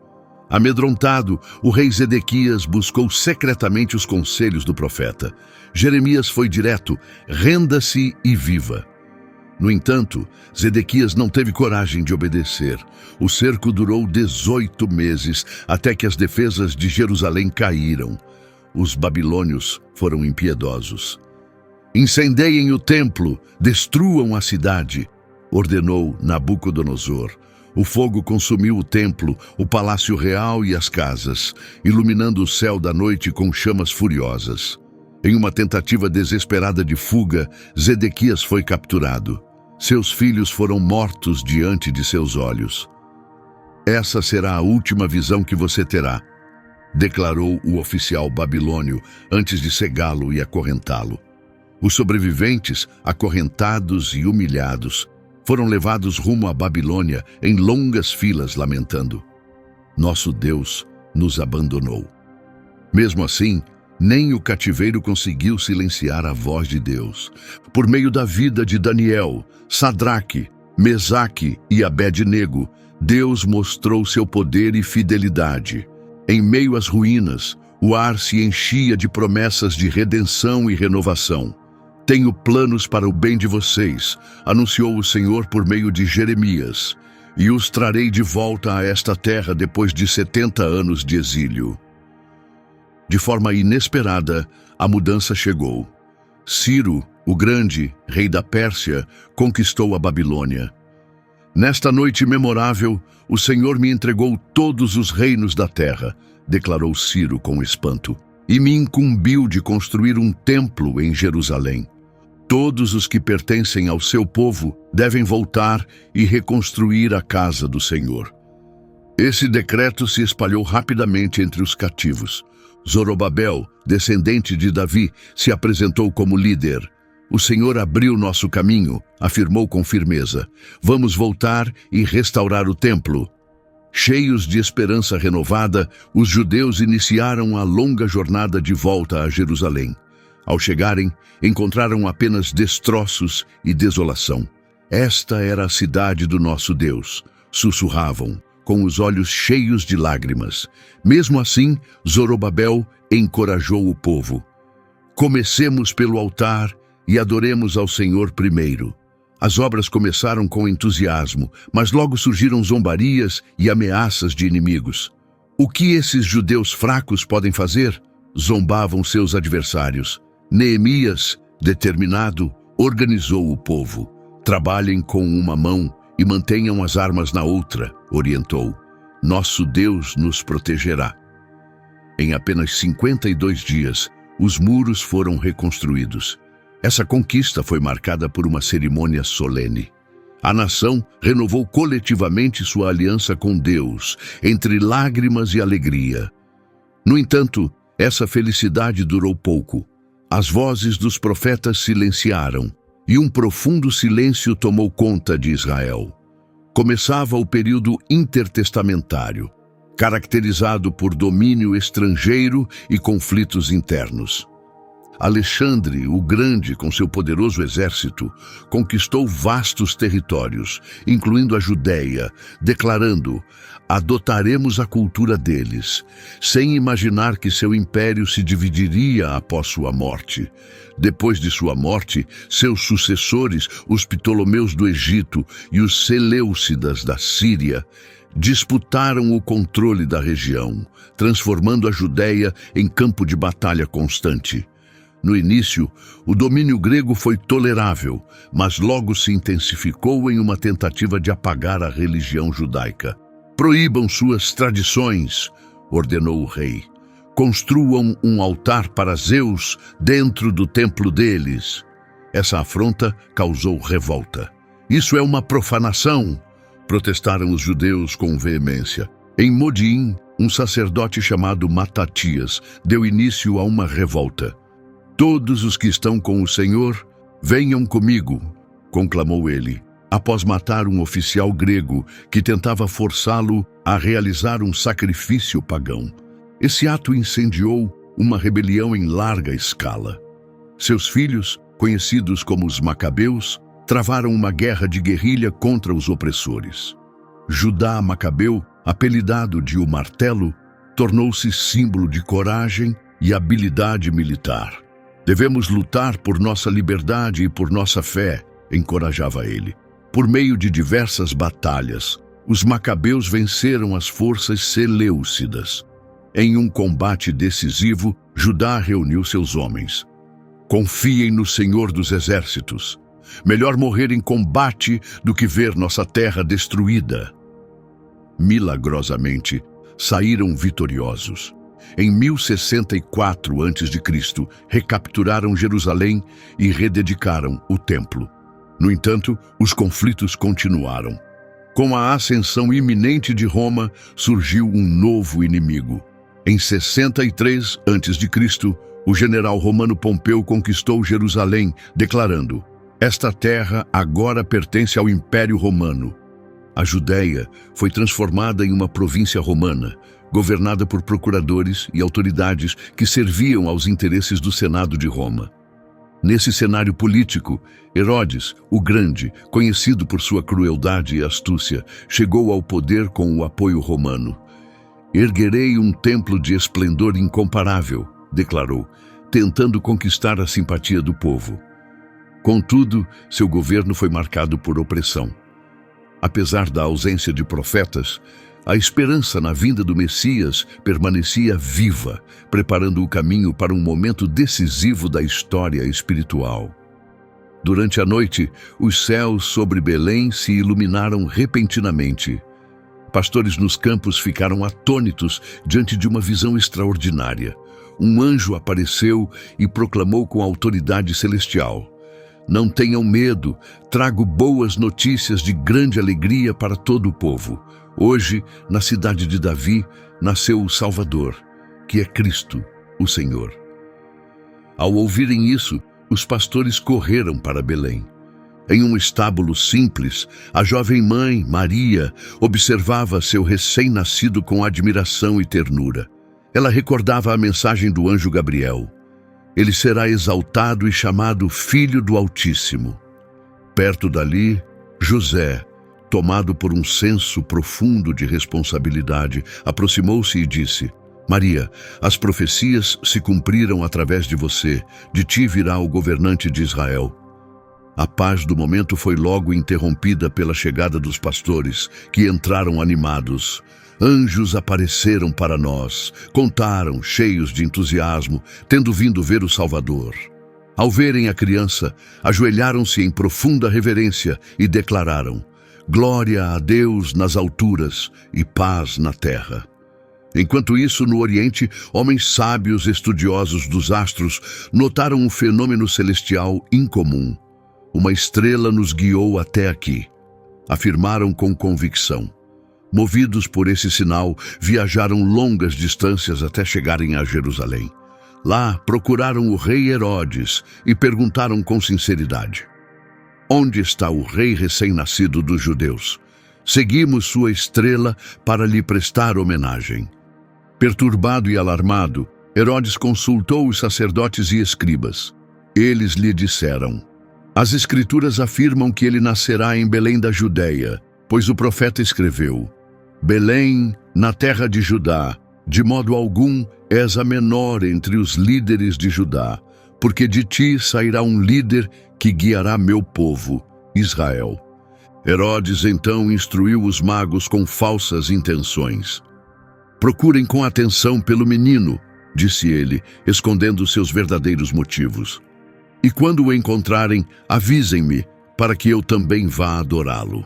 Amedrontado, o rei Zedequias buscou secretamente os conselhos do profeta. Jeremias foi direto: renda-se e viva. No entanto, Zedequias não teve coragem de obedecer. O cerco durou 18 meses, até que as defesas de Jerusalém caíram. Os babilônios foram impiedosos. Incendeiem o templo, destruam a cidade, ordenou Nabucodonosor. O fogo consumiu o templo, o palácio real e as casas, iluminando o céu da noite com chamas furiosas. Em uma tentativa desesperada de fuga, Zedequias foi capturado. Seus filhos foram mortos diante de seus olhos. Essa será a última visão que você terá, declarou o oficial babilônio antes de cegá-lo e acorrentá-lo. Os sobreviventes, acorrentados e humilhados, foram levados rumo à Babilônia em longas filas lamentando: Nosso Deus nos abandonou. Mesmo assim, nem o cativeiro conseguiu silenciar a voz de Deus. Por meio da vida de Daniel, Sadraque, Mesaque e Abed-nego, Deus mostrou seu poder e fidelidade. Em meio às ruínas, o ar se enchia de promessas de redenção e renovação. Tenho planos para o bem de vocês, anunciou o Senhor por meio de Jeremias, e os trarei de volta a esta terra depois de 70 anos de exílio. De forma inesperada, a mudança chegou. Ciro, o Grande, rei da Pérsia, conquistou a Babilônia. Nesta noite memorável, o Senhor me entregou todos os reinos da terra, declarou Ciro com espanto, e me incumbiu de construir um templo em Jerusalém. Todos os que pertencem ao seu povo devem voltar e reconstruir a casa do Senhor. Esse decreto se espalhou rapidamente entre os cativos. Zorobabel, descendente de Davi, se apresentou como líder. O Senhor abriu nosso caminho, afirmou com firmeza. Vamos voltar e restaurar o templo. Cheios de esperança renovada, os judeus iniciaram a longa jornada de volta a Jerusalém. Ao chegarem, encontraram apenas destroços e desolação. Esta era a cidade do nosso Deus, sussurravam, com os olhos cheios de lágrimas. Mesmo assim, Zorobabel encorajou o povo. Comecemos pelo altar e adoremos ao Senhor primeiro. As obras começaram com entusiasmo, mas logo surgiram zombarias e ameaças de inimigos. O que esses judeus fracos podem fazer? Zombavam seus adversários. Neemias, determinado, organizou o povo. Trabalhem com uma mão e mantenham as armas na outra, orientou. Nosso Deus nos protegerá. Em apenas 52 dias, os muros foram reconstruídos. Essa conquista foi marcada por uma cerimônia solene. A nação renovou coletivamente sua aliança com Deus, entre lágrimas e alegria. No entanto, essa felicidade durou pouco. As vozes dos profetas silenciaram, e um profundo silêncio tomou conta de Israel. Começava o período intertestamentário, caracterizado por domínio estrangeiro e conflitos internos. Alexandre, o Grande, com seu poderoso exército, conquistou vastos territórios, incluindo a Judéia, declarando: adotaremos a cultura deles, sem imaginar que seu império se dividiria após sua morte. Depois de sua morte, seus sucessores, os Ptolomeus do Egito e os Seleucidas da Síria, disputaram o controle da região, transformando a Judéia em campo de batalha constante. No início, o domínio grego foi tolerável, mas logo se intensificou em uma tentativa de apagar a religião judaica. Proíbam suas tradições, ordenou o rei. Construam um altar para Zeus dentro do templo deles. Essa afronta causou revolta. Isso é uma profanação, protestaram os judeus com veemência. Em Modiim, um sacerdote chamado Matatias deu início a uma revolta. Todos os que estão com o Senhor, venham comigo, conclamou ele, após matar um oficial grego que tentava forçá-lo a realizar um sacrifício pagão. Esse ato incendiou uma rebelião em larga escala. Seus filhos, conhecidos como os Macabeus, travaram uma guerra de guerrilha contra os opressores. Judá Macabeu, apelidado de O Martelo, tornou-se símbolo de coragem e habilidade militar. Devemos lutar por nossa liberdade e por nossa fé, encorajava ele. Por meio de diversas batalhas, os Macabeus venceram as forças seleucidas. Em um combate decisivo, Judá reuniu seus homens. Confiem no Senhor dos Exércitos. Melhor morrer em combate do que ver nossa terra destruída. Milagrosamente, saíram vitoriosos. Em 1064 a.C., recapturaram Jerusalém e rededicaram o templo. No entanto, os conflitos continuaram. Com a ascensão iminente de Roma, surgiu um novo inimigo. Em 63 a.C., o general romano Pompeu conquistou Jerusalém, declarando: esta terra agora pertence ao Império Romano. A Judéia foi transformada em uma província romana, governada por procuradores e autoridades que serviam aos interesses do Senado de Roma. Nesse cenário político, Herodes, o Grande, conhecido por sua crueldade e astúcia, chegou ao poder com o apoio romano. Erguerei um templo de esplendor incomparável, declarou, tentando conquistar a simpatia do povo. Contudo, seu governo foi marcado por opressão. Apesar da ausência de profetas, a esperança na vinda do Messias permanecia viva, preparando o caminho para um momento decisivo da história espiritual. Durante a noite, os céus sobre Belém se iluminaram repentinamente. Pastores nos campos ficaram atônitos diante de uma visão extraordinária. Um anjo apareceu e proclamou com autoridade celestial: não tenham medo, trago boas notícias de grande alegria para todo o povo. Hoje, na cidade de Davi, nasceu o Salvador, que é Cristo, o Senhor. Ao ouvirem isso, os pastores correram para Belém. Em um estábulo simples, a jovem mãe, Maria, observava seu recém-nascido com admiração e ternura. Ela recordava a mensagem do anjo Gabriel: ele será exaltado e chamado Filho do Altíssimo. Perto dali, José, tomado por um senso profundo de responsabilidade, aproximou-se e disse: Maria, as profecias se cumpriram através de você, de ti virá o governante de Israel. A paz do momento foi logo interrompida pela chegada dos pastores, que entraram animados. Anjos apareceram para nós, contaram, cheios de entusiasmo, tendo vindo ver o Salvador. Ao verem a criança, ajoelharam-se em profunda reverência e declararam: glória a Deus nas alturas e paz na terra. Enquanto isso, no Oriente, homens sábios estudiosos dos astros notaram um fenômeno celestial incomum. Uma estrela nos guiou até aqui. afirmaram com convicção. Movidos por esse sinal, viajaram longas distâncias até chegarem a Jerusalém. Lá, procuraram o rei Herodes e perguntaram com sinceridade: onde está o rei recém-nascido dos judeus? Seguimos sua estrela para lhe prestar homenagem. Perturbado e alarmado, Herodes consultou os sacerdotes e escribas. Eles lhe disseram: as escrituras afirmam que ele nascerá em Belém da Judeia, pois o profeta escreveu: Belém, na terra de Judá, de modo algum és a menor entre os líderes de Judá, porque de ti sairá um líder que guiará meu povo, Israel. Herodes então instruiu os magos com falsas intenções. Procurem com atenção pelo menino, disse ele, escondendo seus verdadeiros motivos. E quando o encontrarem, avisem-me, para que eu também vá adorá-lo.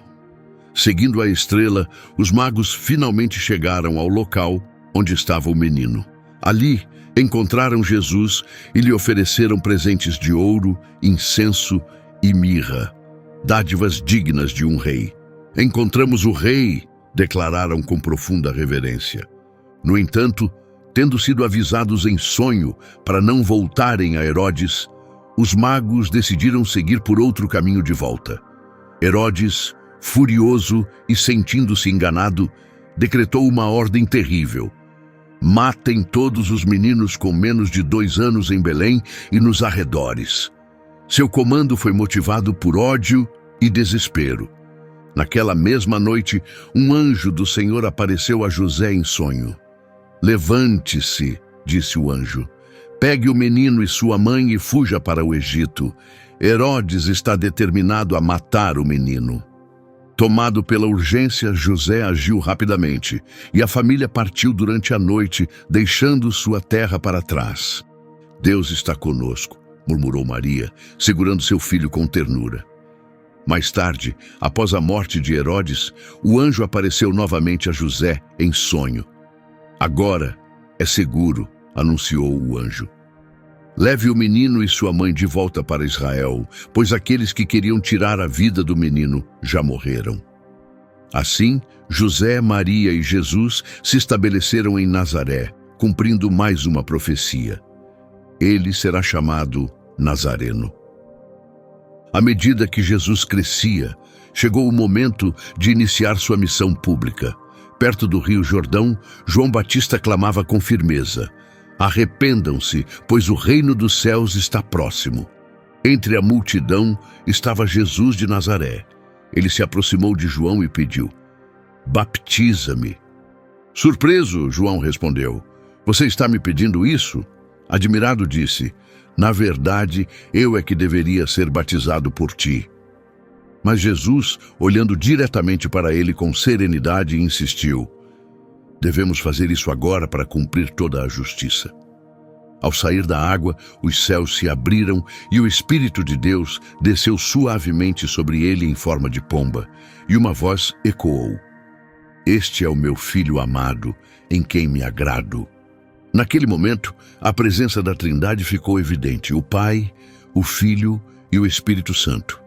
Seguindo a estrela, os magos finalmente chegaram ao local onde estava o menino. Ali, encontraram Jesus e lhe ofereceram presentes de ouro, incenso e mirra, dádivas dignas de um rei. Encontramos o rei, declararam com profunda reverência. No entanto, tendo sido avisados em sonho para não voltarem a Herodes, os magos decidiram seguir por outro caminho de volta. Herodes, furioso e sentindo-se enganado, decretou uma ordem terrível: matem todos os meninos com menos de 2 anos em Belém e nos arredores. Seu comando foi motivado por ódio e desespero. Naquela mesma noite, um anjo do Senhor apareceu a José em sonho. Levante-se, disse o anjo. Pegue o menino e sua mãe e fuja para o Egito. Herodes está determinado a matar o menino. Tomado pela urgência, José agiu rapidamente, e a família partiu durante a noite, deixando sua terra para trás. Deus está conosco, murmurou Maria, segurando seu filho com ternura. Mais tarde, após a morte de Herodes, o anjo apareceu novamente a José em sonho. Agora é seguro, anunciou o anjo. Leve o menino e sua mãe de volta para Israel, pois aqueles que queriam tirar a vida do menino já morreram. Assim, José, Maria e Jesus se estabeleceram em Nazaré, cumprindo mais uma profecia. Ele será chamado Nazareno. À medida que Jesus crescia, chegou o momento de iniciar sua missão pública. Perto do Rio Jordão, João Batista clamava com firmeza: arrependam-se, pois o reino dos céus está próximo. Entre a multidão estava Jesus de Nazaré. Ele se aproximou de João e pediu: baptiza-me. Surpreso, João respondeu: você está me pedindo isso? Admirado disse: na verdade, eu é que deveria ser batizado por ti. Mas Jesus, olhando diretamente para ele com serenidade, insistiu: devemos fazer isso agora para cumprir toda a justiça. Ao sair da água, os céus se abriram e o Espírito de Deus desceu suavemente sobre ele em forma de pomba, e uma voz ecoou: este é o meu filho amado, em quem me agrado. Naquele momento, a presença da Trindade ficou evidente: o Pai, o Filho e o Espírito Santo.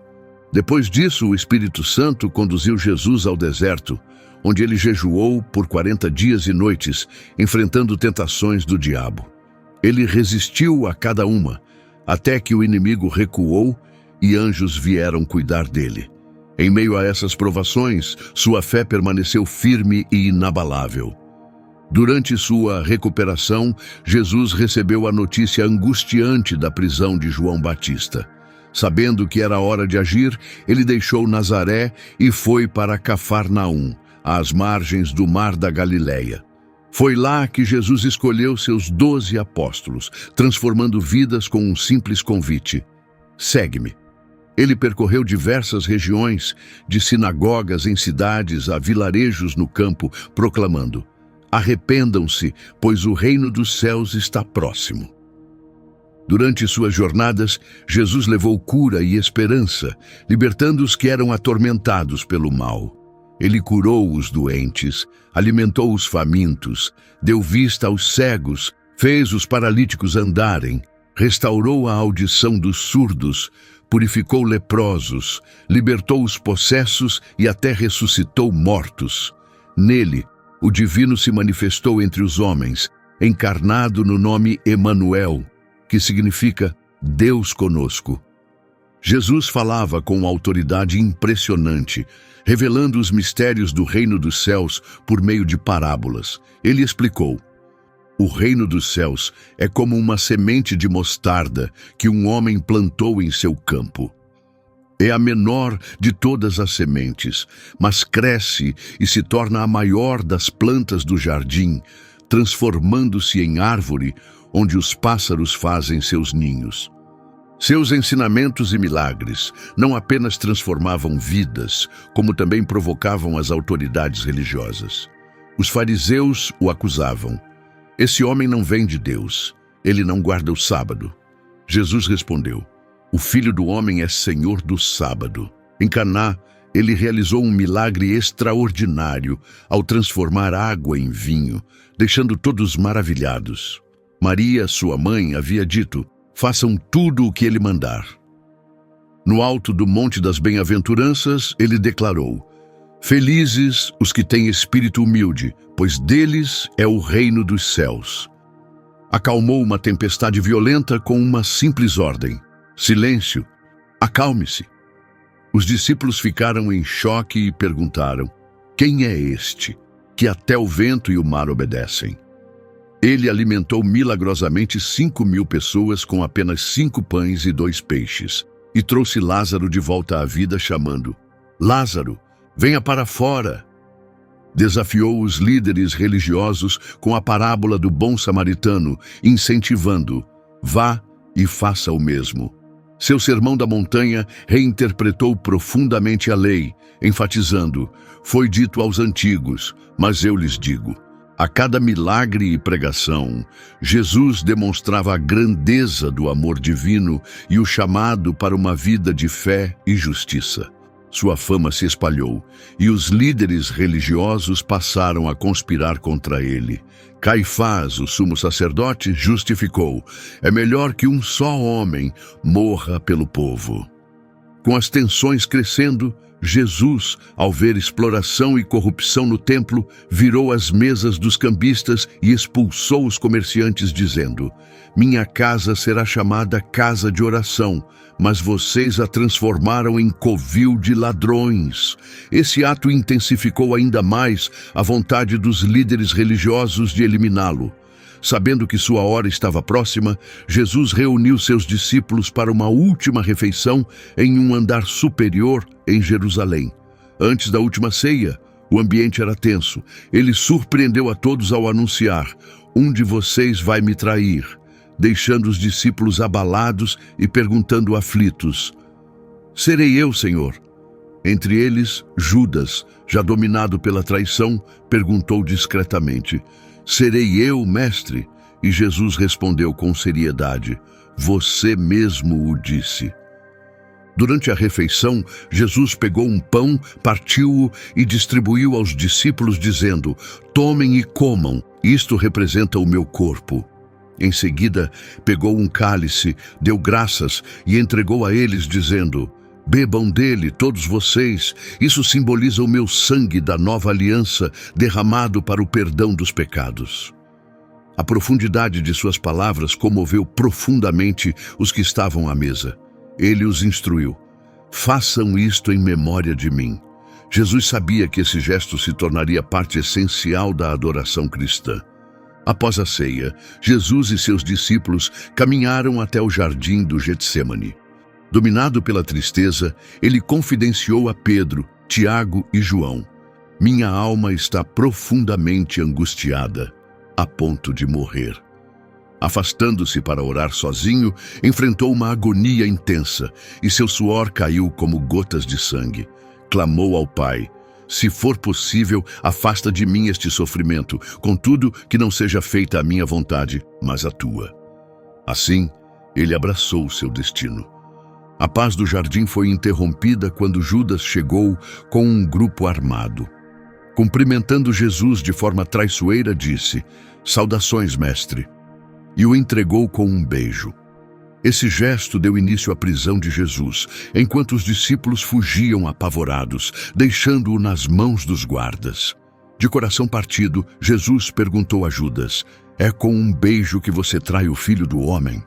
Depois disso, o Espírito Santo conduziu Jesus ao deserto, onde ele jejuou por 40 dias e noites, enfrentando tentações do diabo. Ele resistiu a cada uma, até que o inimigo recuou e anjos vieram cuidar dele. Em meio a essas provações, sua fé permaneceu firme e inabalável. Durante sua recuperação, Jesus recebeu a notícia angustiante da prisão de João Batista. Sabendo que era hora de agir, ele deixou Nazaré e foi para Cafarnaum, às margens do Mar da Galileia. Foi lá que Jesus escolheu seus 12 apóstolos, transformando vidas com um simples convite: segue-me. Ele percorreu diversas regiões, de sinagogas em cidades a vilarejos no campo, proclamando: arrependam-se, pois o reino dos céus está próximo. Durante suas jornadas, Jesus levou cura e esperança, libertando os que eram atormentados pelo mal. Ele curou os doentes, alimentou os famintos, deu vista aos cegos, fez os paralíticos andarem, restaurou a audição dos surdos, purificou leprosos, libertou os possessos e até ressuscitou mortos. Nele, o divino se manifestou entre os homens, encarnado no nome Emanuel, que significa Deus conosco. Jesus falava com autoridade impressionante, revelando os mistérios do reino dos céus por meio de parábolas. Ele explicou: o reino dos céus é como uma semente de mostarda que um homem plantou em seu campo. É a menor de todas as sementes, mas cresce e se torna a maior das plantas do jardim, transformando-se em árvore onde os pássaros fazem seus ninhos. Seus ensinamentos e milagres não apenas transformavam vidas, como também provocavam as autoridades religiosas. Os fariseus o acusavam: esse homem não vem de Deus, ele não guarda o sábado. Jesus respondeu: o Filho do Homem é Senhor do sábado. Em Caná, ele realizou um milagre extraordinário ao transformar água em vinho, deixando todos maravilhados. Maria, sua mãe, havia dito: façam tudo o que ele mandar. No alto do Monte das Bem-aventuranças, ele declarou: felizes os que têm espírito humilde, pois deles é o reino dos céus. Acalmou uma tempestade violenta com uma simples ordem: silêncio, acalme-se. Os discípulos ficaram em choque e perguntaram: quem é este, que até o vento e o mar obedecem? Ele alimentou milagrosamente 5.000 pessoas com apenas 5 pães e 2 peixes, e trouxe Lázaro de volta à vida, chamando: Lázaro, venha para fora. Desafiou os líderes religiosos com a parábola do bom samaritano, incentivando: vá e faça o mesmo. Seu sermão da montanha reinterpretou profundamente a lei, enfatizando: foi dito aos antigos, mas eu lhes digo. A cada milagre e pregação, Jesus demonstrava a grandeza do amor divino e o chamado para uma vida de fé e justiça. Sua fama se espalhou e os líderes religiosos passaram a conspirar contra ele. Caifás, o sumo sacerdote, justificou: é melhor que um só homem morra pelo povo. Com as tensões crescendo, Jesus, ao ver exploração e corrupção no templo, virou as mesas dos cambistas e expulsou os comerciantes, dizendo: minha casa será chamada casa de oração, mas vocês a transformaram em covil de ladrões. Esse ato intensificou ainda mais a vontade dos líderes religiosos de eliminá-lo. Sabendo que sua hora estava próxima, Jesus reuniu seus discípulos para uma última refeição em um andar superior em Jerusalém. Antes da última ceia, o ambiente era tenso. Ele surpreendeu a todos ao anunciar: um de vocês vai me trair, deixando os discípulos abalados e perguntando aflitos: serei eu, Senhor? Entre eles, Judas, já dominado pela traição, perguntou discretamente: serei eu, mestre? E Jesus respondeu com seriedade: você mesmo o disse. Durante a refeição, Jesus pegou um pão, partiu-o e distribuiu aos discípulos, dizendo: tomem e comam, isto representa o meu corpo. Em seguida, pegou um cálice, deu graças e entregou a eles, dizendo: bebam dele, todos vocês, isso simboliza o meu sangue da nova aliança, derramado para o perdão dos pecados. A profundidade de suas palavras comoveu profundamente os que estavam à mesa. Ele os instruiu: façam isto em memória de mim. Jesus sabia que esse gesto se tornaria parte essencial da adoração cristã. Após a ceia, Jesus e seus discípulos caminharam até o jardim do Getsêmani. Dominado pela tristeza, ele confidenciou a Pedro, Tiago e João: minha alma está profundamente angustiada, a ponto de morrer. Afastando-se para orar sozinho, enfrentou uma agonia intensa e seu suor caiu como gotas de sangue. Clamou ao Pai: se for possível, afasta de mim este sofrimento, contudo que não seja feita a minha vontade, mas a tua. Assim, ele abraçou seu destino. A paz do jardim foi interrompida quando Judas chegou com um grupo armado. Cumprimentando Jesus de forma traiçoeira, disse: saudações, mestre, e o entregou com um beijo. Esse gesto deu início à prisão de Jesus, enquanto os discípulos fugiam apavorados, deixando-o nas mãos dos guardas. De coração partido, Jesus perguntou a Judas: "É com um beijo que você trai o Filho do Homem?"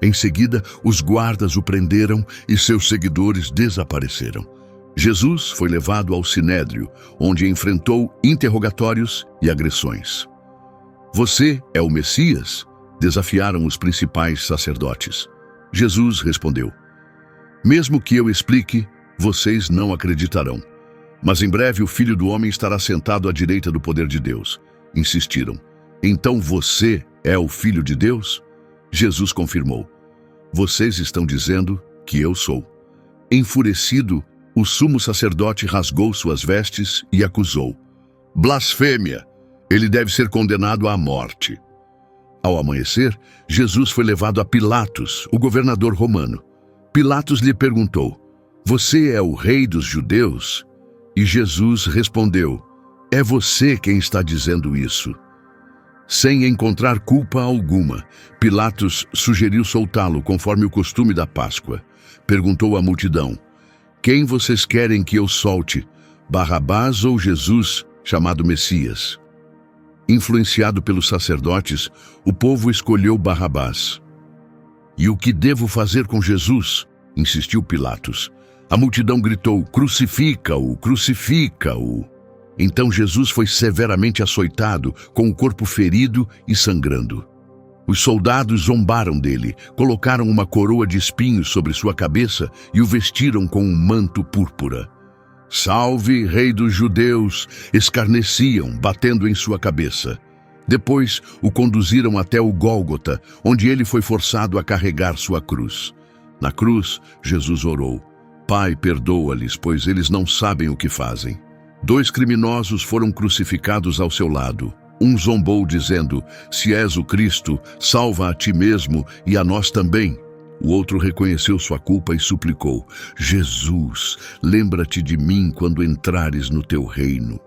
Em seguida, os guardas o prenderam e seus seguidores desapareceram. Jesus foi levado ao Sinédrio, onde enfrentou interrogatórios e agressões. "Você é o Messias?" desafiaram os principais sacerdotes. Jesus respondeu: "Mesmo que eu explique, vocês não acreditarão. Mas em breve o Filho do Homem estará sentado à direita do poder de Deus." Insistiram: "Então você é o Filho de Deus?" Jesus confirmou: "Vocês estão dizendo que eu sou." Enfurecido, o sumo sacerdote rasgou suas vestes e acusou: "Blasfêmia! Ele deve ser condenado à morte." Ao amanhecer, Jesus foi levado a Pilatos, o governador romano. Pilatos lhe perguntou: "Você é o rei dos judeus?" E Jesus respondeu: "É você quem está dizendo isso." Sem encontrar culpa alguma, Pilatos sugeriu soltá-lo conforme o costume da Páscoa. Perguntou à multidão: "Quem vocês querem que eu solte, Barrabás ou Jesus, chamado Messias?" Influenciado pelos sacerdotes, o povo escolheu Barrabás. "E o que devo fazer com Jesus?" insistiu Pilatos. A multidão gritou: "Crucifica-o, crucifica-o!" Então Jesus foi severamente açoitado, com o corpo ferido e sangrando. Os soldados zombaram dele, colocaram uma coroa de espinhos sobre sua cabeça e o vestiram com um manto púrpura. "Salve, Rei dos Judeus!" escarneciam, batendo em sua cabeça. Depois o conduziram até o Gólgota, onde ele foi forçado a carregar sua cruz. Na cruz, Jesus orou: "Pai, perdoa-lhes, pois eles não sabem o que fazem." 2 criminosos foram crucificados ao seu lado. Um zombou dizendo: "Se és o Cristo, salva a ti mesmo e a nós também." O outro reconheceu sua culpa e suplicou: "Jesus, lembra-te de mim quando entrares no teu reino."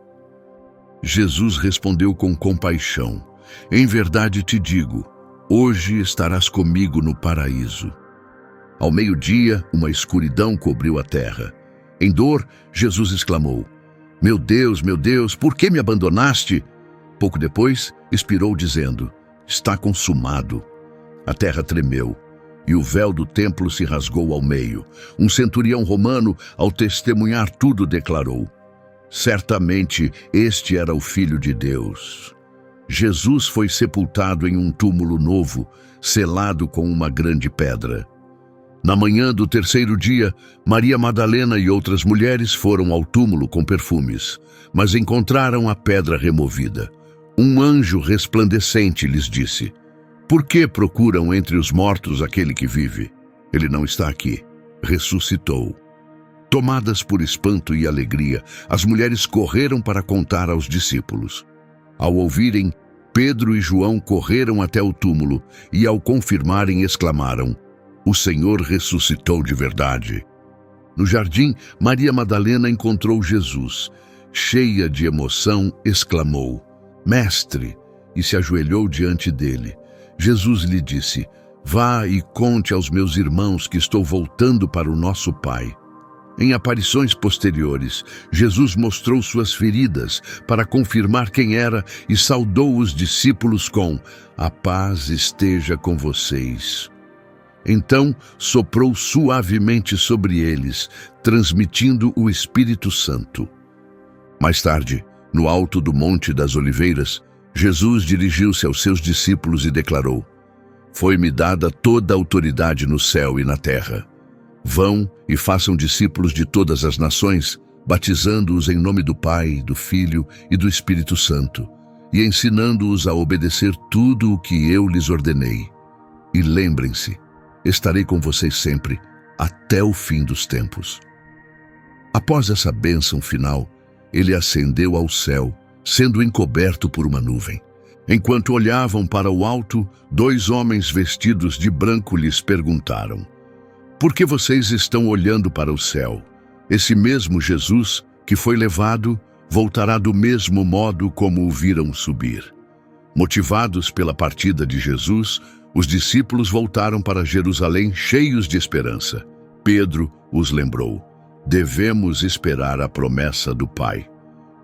Jesus respondeu com compaixão: "Em verdade te digo, hoje estarás comigo no paraíso." Ao meio-dia, uma escuridão cobriu a terra. Em dor, Jesus exclamou: meu Deus, por que me abandonaste?" Pouco depois, expirou dizendo: "Está consumado." A terra tremeu e o véu do templo se rasgou ao meio. Um centurião romano, ao testemunhar tudo, declarou: "Certamente este era o Filho de Deus." Jesus foi sepultado em um túmulo novo, selado com uma grande pedra. Na manhã do 3º dia, Maria Madalena e outras mulheres foram ao túmulo com perfumes, mas encontraram a pedra removida. Um anjo resplandecente lhes disse: "Por que procuram entre os mortos aquele que vive? Ele não está aqui, ressuscitou." Tomadas por espanto e alegria, as mulheres correram para contar aos discípulos. Ao ouvirem, Pedro e João correram até o túmulo e, ao confirmarem, exclamaram: "O Senhor ressuscitou de verdade." No jardim, Maria Madalena encontrou Jesus. Cheia de emoção, exclamou: "Mestre!" e se ajoelhou diante dele. Jesus lhe disse: "Vá e conte aos meus irmãos que estou voltando para o nosso Pai." Em aparições posteriores, Jesus mostrou suas feridas para confirmar quem era e saudou os discípulos com: "A paz esteja com vocês." Então soprou suavemente sobre eles, transmitindo o Espírito Santo. Mais tarde, no alto do Monte das Oliveiras, Jesus dirigiu-se aos seus discípulos e declarou: "Foi-me dada toda a autoridade no céu e na terra. Vão e façam discípulos de todas as nações, batizando-os em nome do Pai, do Filho e do Espírito Santo, e ensinando-os a obedecer tudo o que eu lhes ordenei. E lembrem-se, estarei com vocês sempre, até o fim dos tempos." Após essa bênção final, ele ascendeu ao céu, sendo encoberto por uma nuvem. Enquanto olhavam para o alto, 2 homens vestidos de branco lhes perguntaram: "Por que vocês estão olhando para o céu? Esse mesmo Jesus, que foi levado, voltará do mesmo modo como o viram subir." Motivados pela partida de Jesus, Os discípulos voltaram para Jerusalém cheios de esperança. Pedro os lembrou: devemos esperar a promessa do Pai.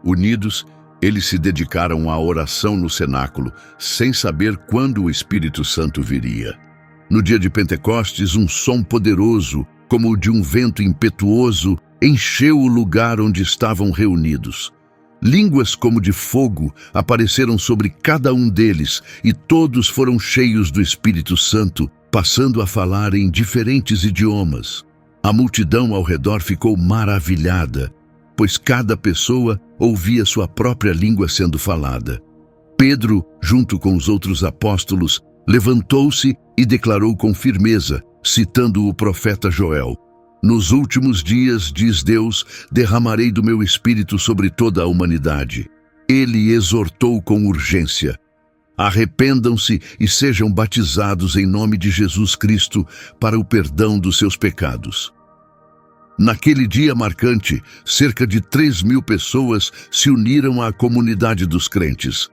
Unidos, eles se dedicaram à oração no cenáculo, sem saber quando o Espírito Santo viria. No dia de Pentecostes, um som poderoso, como o de um vento impetuoso, encheu o lugar onde estavam reunidos. Línguas como de fogo apareceram sobre cada um deles, e todos foram cheios do Espírito Santo, passando a falar em diferentes idiomas. A multidão ao redor ficou maravilhada, pois cada pessoa ouvia sua própria língua sendo falada. Pedro, junto com os outros apóstolos, levantou-se e declarou com firmeza, citando o profeta Joel: nos últimos dias, diz Deus, derramarei do meu espírito sobre toda a humanidade. Ele exortou com urgência: arrependam-se e sejam batizados em nome de Jesus Cristo para o perdão dos seus pecados. Naquele dia marcante, cerca de 3.000 pessoas se uniram à comunidade dos crentes.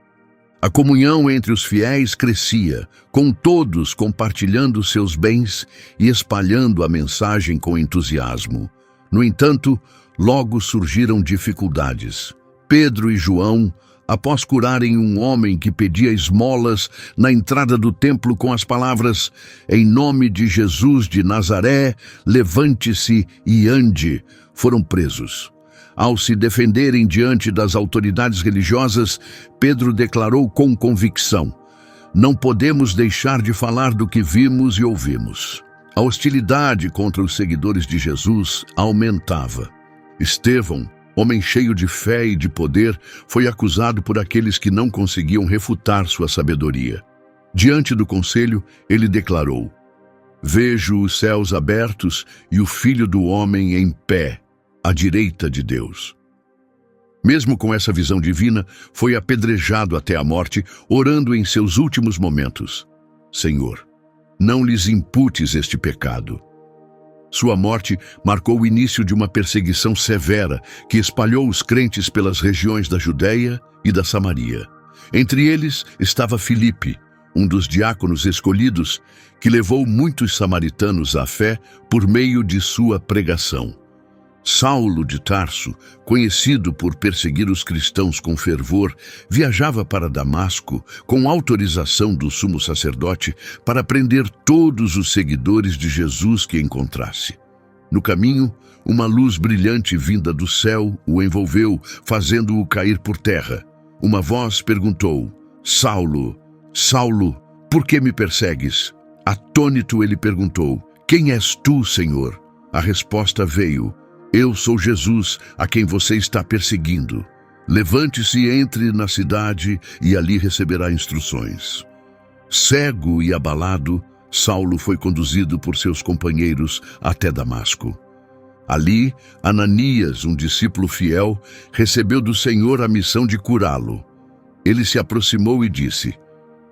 A comunhão entre os fiéis crescia, com todos compartilhando seus bens e espalhando a mensagem com entusiasmo. No entanto, logo surgiram dificuldades. Pedro e João, após curarem um homem que pedia esmolas na entrada do templo com as palavras: em nome de Jesus de Nazaré, levante-se e ande, foram presos. Ao se defenderem diante das autoridades religiosas, Pedro declarou com convicção: não podemos deixar de falar do que vimos e ouvimos. A hostilidade contra os seguidores de Jesus aumentava. Estevão, homem cheio de fé e de poder, foi acusado por aqueles que não conseguiam refutar sua sabedoria. Diante do conselho, ele declarou: vejo os céus abertos e o Filho do Homem em pé, à direita de Deus. Mesmo com essa visão divina, foi apedrejado até a morte, orando em seus últimos momentos: Senhor, não lhes imputes este pecado. Sua morte marcou o início de uma perseguição severa que espalhou os crentes pelas regiões da Judéia e da Samaria. Entre eles estava Filipe, um dos diáconos escolhidos, que levou muitos samaritanos à fé por meio de sua pregação. Saulo de Tarso, conhecido por perseguir os cristãos com fervor, viajava para Damasco com autorização do sumo sacerdote para prender todos os seguidores de Jesus que encontrasse. No caminho, uma luz brilhante vinda do céu o envolveu, fazendo-o cair por terra. Uma voz perguntou: Saulo, Saulo, por que me persegues? Atônito ele perguntou: quem és tu, Senhor? A resposta veio: eu sou Jesus, a quem você está perseguindo. Levante-se e entre na cidade e ali receberá instruções. Cego e abalado, Saulo foi conduzido por seus companheiros até Damasco. Ali, Ananias, um discípulo fiel, recebeu do Senhor a missão de curá-lo. Ele se aproximou e disse: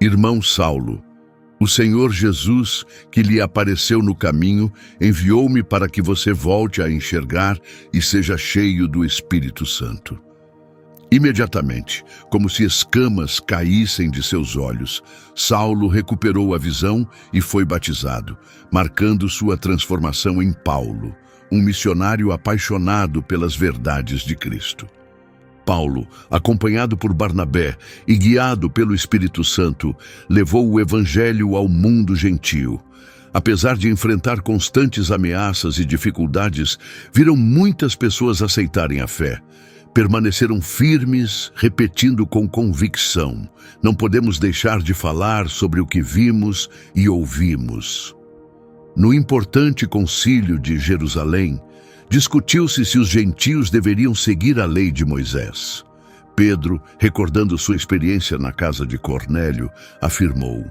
irmão Saulo, o Senhor Jesus, que lhe apareceu no caminho, enviou-me para que você volte a enxergar e seja cheio do Espírito Santo. Imediatamente, como se escamas caíssem de seus olhos, Saulo recuperou a visão e foi batizado, marcando sua transformação em Paulo, um missionário apaixonado pelas verdades de Cristo. Paulo, acompanhado por Barnabé e guiado pelo Espírito Santo, levou o Evangelho ao mundo gentio. Apesar de enfrentar constantes ameaças e dificuldades, viram muitas pessoas aceitarem a fé. Permaneceram firmes, repetindo com convicção: não podemos deixar de falar sobre o que vimos e ouvimos. No importante concílio de Jerusalém, discutiu-se se os gentios deveriam seguir a lei de Moisés. Pedro, recordando sua experiência na casa de Cornélio, afirmou: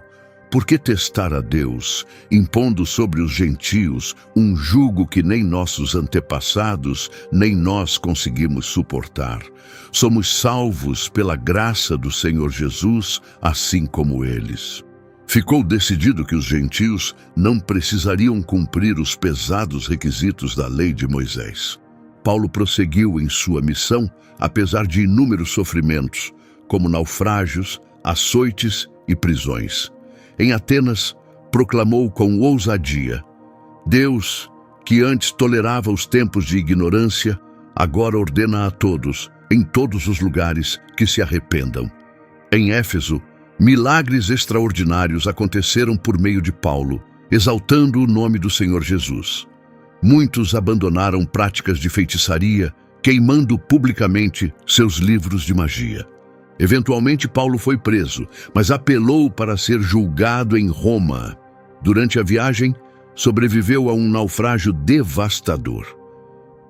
por que testar a Deus, impondo sobre os gentios um jugo que nem nossos antepassados, nem nós conseguimos suportar? Somos salvos pela graça do Senhor Jesus, assim como eles. Ficou decidido que os gentios não precisariam cumprir os pesados requisitos da lei de Moisés. Paulo prosseguiu em sua missão, apesar de inúmeros sofrimentos, como naufrágios, açoites e prisões. Em Atenas, proclamou com ousadia: Deus, que antes tolerava os tempos de ignorância, agora ordena a todos, em todos os lugares, que se arrependam. Em Éfeso, milagres extraordinários aconteceram por meio de Paulo, exaltando o nome do Senhor Jesus. Muitos abandonaram práticas de feitiçaria, queimando publicamente seus livros de magia. Eventualmente, Paulo foi preso, mas apelou para ser julgado em Roma. Durante a viagem, sobreviveu a um naufrágio devastador.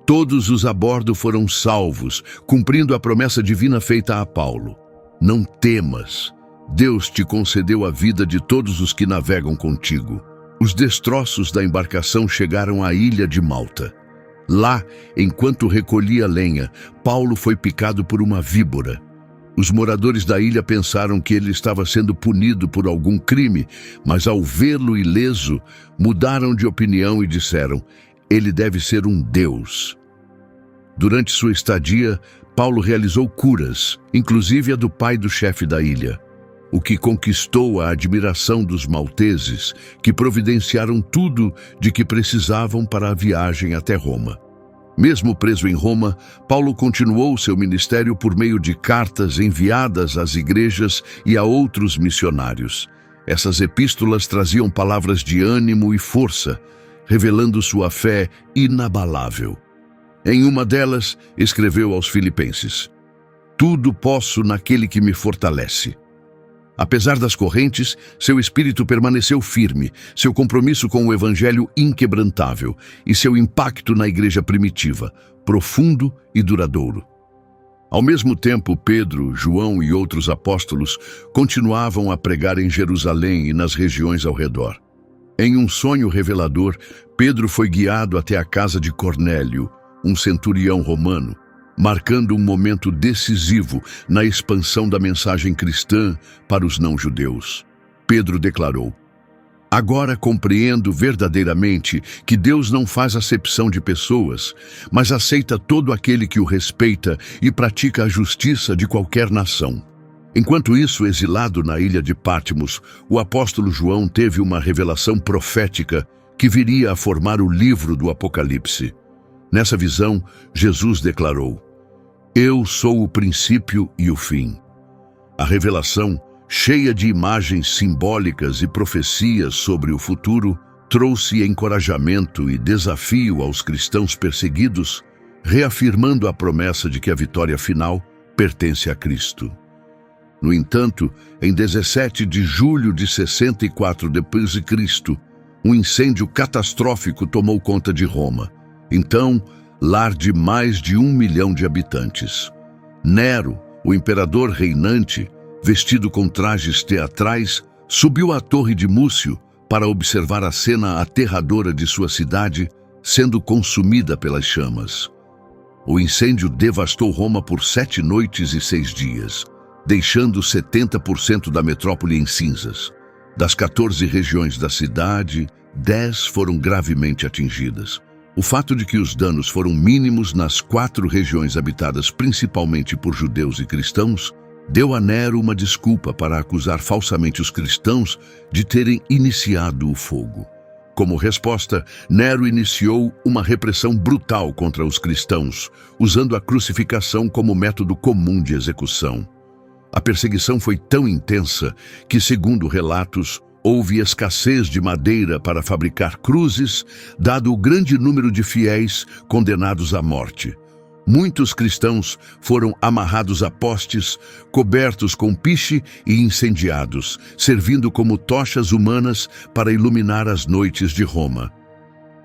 Todos os a bordo foram salvos, cumprindo a promessa divina feita a Paulo. Não temas, Deus te concedeu a vida de todos os que navegam contigo. Os destroços da embarcação chegaram à ilha de Malta. Lá, enquanto recolhia lenha, Paulo foi picado por uma víbora. Os moradores da ilha pensaram que ele estava sendo punido por algum crime, mas ao vê-lo ileso, mudaram de opinião e disseram: ele deve ser um deus. Durante sua estadia, Paulo realizou curas, inclusive a do pai do chefe da ilha, o que conquistou a admiração dos malteses, que providenciaram tudo de que precisavam para a viagem até Roma. Mesmo preso em Roma, Paulo continuou seu ministério por meio de cartas enviadas às igrejas e a outros missionários. Essas epístolas traziam palavras de ânimo e força, revelando sua fé inabalável. Em uma delas, escreveu aos Filipenses: tudo posso naquele que me fortalece. Apesar das correntes, seu espírito permaneceu firme, seu compromisso com o Evangelho inquebrantável e seu impacto na igreja primitiva, profundo e duradouro. Ao mesmo tempo, Pedro, João e outros apóstolos continuavam a pregar em Jerusalém e nas regiões ao redor. Em um sonho revelador, Pedro foi guiado até a casa de Cornélio, um centurião romano, marcando um momento decisivo na expansão da mensagem cristã para os não-judeus. Pedro declarou: agora compreendo verdadeiramente que Deus não faz acepção de pessoas, mas aceita todo aquele que o respeita e pratica a justiça de qualquer nação. Enquanto isso, exilado na ilha de Patmos, o apóstolo João teve uma revelação profética que viria a formar o livro do Apocalipse. Nessa visão, Jesus declarou: eu sou o princípio e o fim. A revelação, cheia de imagens simbólicas e profecias sobre o futuro, trouxe encorajamento e desafio aos cristãos perseguidos, reafirmando a promessa de que a vitória final pertence a Cristo. No entanto, em 17 de julho de 64 d.C., um incêndio catastrófico tomou conta de Roma. Então, lar de mais de 1 milhão de habitantes. Nero, o imperador reinante, vestido com trajes teatrais, subiu à torre de Múcio para observar a cena aterradora de sua cidade sendo consumida pelas chamas. O incêndio devastou Roma por 7 noites e 6 dias, deixando 70% da metrópole em cinzas. Das 14 regiões da cidade, 10 foram gravemente atingidas. O fato de que os danos foram mínimos nas 4 regiões habitadas principalmente por judeus e cristãos deu a Nero uma desculpa para acusar falsamente os cristãos de terem iniciado o fogo. Como resposta, Nero iniciou uma repressão brutal contra os cristãos, usando a crucificação como método comum de execução. A perseguição foi tão intensa que, segundo relatos, houve escassez de madeira para fabricar cruzes, dado o grande número de fiéis condenados à morte. Muitos cristãos foram amarrados a postes, cobertos com piche e incendiados, servindo como tochas humanas para iluminar as noites de Roma.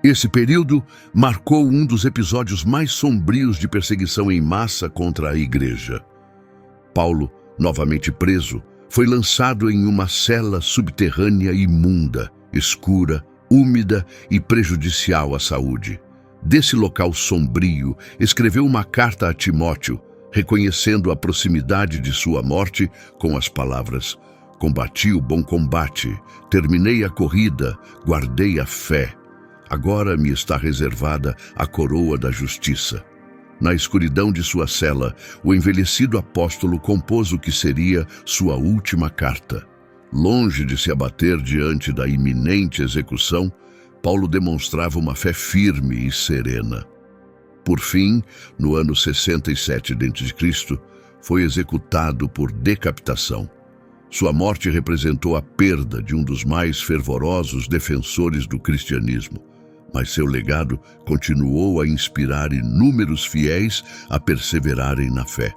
Esse período marcou um dos episódios mais sombrios de perseguição em massa contra a igreja. Paulo, novamente preso, foi lançado em uma cela subterrânea imunda, escura, úmida e prejudicial à saúde. Desse local sombrio, escreveu uma carta a Timóteo, reconhecendo a proximidade de sua morte com as palavras: combati o bom combate, terminei a corrida, guardei a fé. Agora me está reservada a coroa da justiça. Na escuridão de sua cela, o envelhecido apóstolo compôs o que seria sua última carta. Longe de se abater diante da iminente execução, Paulo demonstrava uma fé firme e serena. Por fim, no ano 67 d.C., foi executado por decapitação. Sua morte representou a perda de um dos mais fervorosos defensores do cristianismo, mas seu legado continuou a inspirar inúmeros fiéis a perseverarem na fé.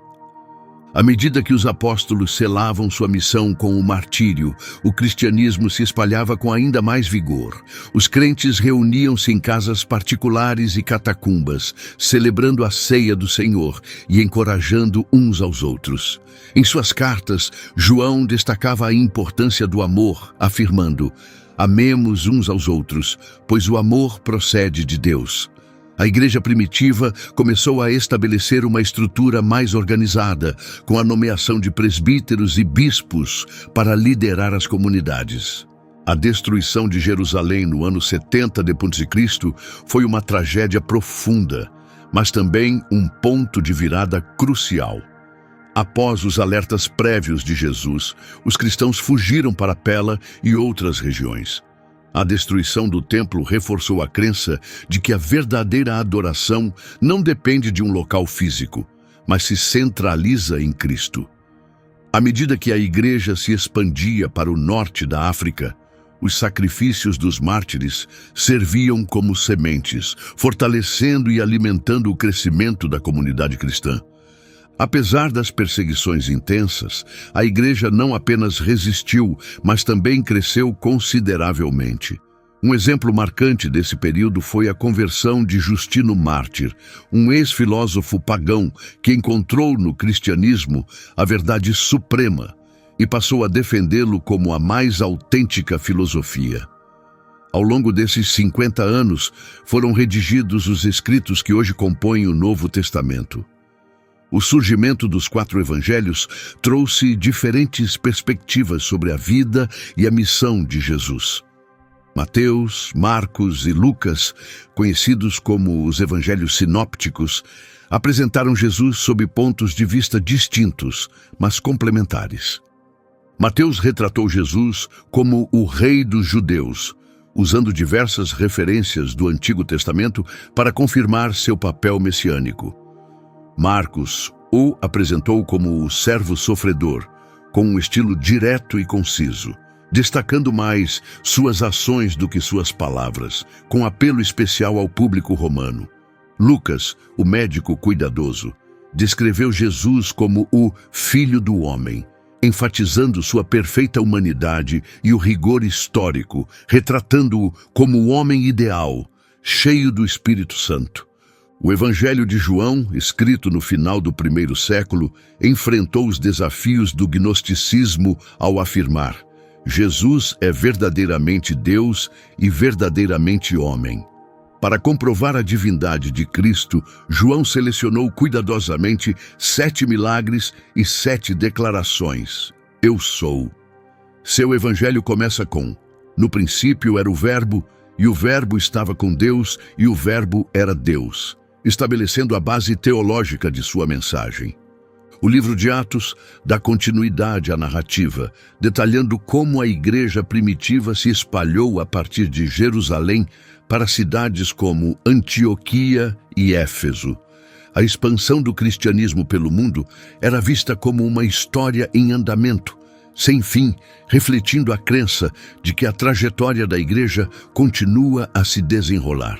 À medida que os apóstolos selavam sua missão com o martírio, o cristianismo se espalhava com ainda mais vigor. Os crentes reuniam-se em casas particulares e catacumbas, celebrando a ceia do Senhor e encorajando uns aos outros. Em suas cartas, João destacava a importância do amor, afirmando: "Amemos uns aos outros, pois o amor procede de Deus." A igreja primitiva começou a estabelecer uma estrutura mais organizada, com a nomeação de presbíteros e bispos para liderar as comunidades. A destruição de Jerusalém no ano 70 d.C. foi uma tragédia profunda, mas também um ponto de virada crucial. Após os alertas prévios de Jesus, os cristãos fugiram para Pela e outras regiões. A destruição do templo reforçou a crença de que a verdadeira adoração não depende de um local físico, mas se centraliza em Cristo. À medida que a igreja se expandia para o norte da África, os sacrifícios dos mártires serviam como sementes, fortalecendo e alimentando o crescimento da comunidade cristã. Apesar das perseguições intensas, a igreja não apenas resistiu, mas também cresceu consideravelmente. Um exemplo marcante desse período foi a conversão de Justino Mártir, um ex-filósofo pagão que encontrou no cristianismo a verdade suprema e passou a defendê-lo como a mais autêntica filosofia. Ao longo desses 50 anos, foram redigidos os escritos que hoje compõem o Novo Testamento. O surgimento dos 4 evangelhos trouxe diferentes perspectivas sobre a vida e a missão de Jesus. Mateus, Marcos e Lucas, conhecidos como os evangelhos sinópticos, apresentaram Jesus sob pontos de vista distintos, mas complementares. Mateus retratou Jesus como o Rei dos Judeus, usando diversas referências do Antigo Testamento para confirmar seu papel messiânico. Marcos o apresentou como o servo sofredor, com um estilo direto e conciso, destacando mais suas ações do que suas palavras, com apelo especial ao público romano. Lucas, o médico cuidadoso, descreveu Jesus como o Filho do Homem, enfatizando sua perfeita humanidade e o rigor histórico, retratando-o como o homem ideal, cheio do Espírito Santo. O Evangelho de João, escrito no final do primeiro século, enfrentou os desafios do gnosticismo ao afirmar: Jesus é verdadeiramente Deus e verdadeiramente homem. Para comprovar a divindade de Cristo, João selecionou cuidadosamente 7 milagres e 7 declarações. Eu sou. Seu evangelho começa com: no princípio era o Verbo, e o Verbo estava com Deus, e o Verbo era Deus, estabelecendo a base teológica de sua mensagem. O livro de Atos dá continuidade à narrativa, detalhando como a igreja primitiva se espalhou a partir de Jerusalém para cidades como Antioquia e Éfeso. A expansão do cristianismo pelo mundo era vista como uma história em andamento, sem fim, refletindo a crença de que a trajetória da igreja continua a se desenrolar.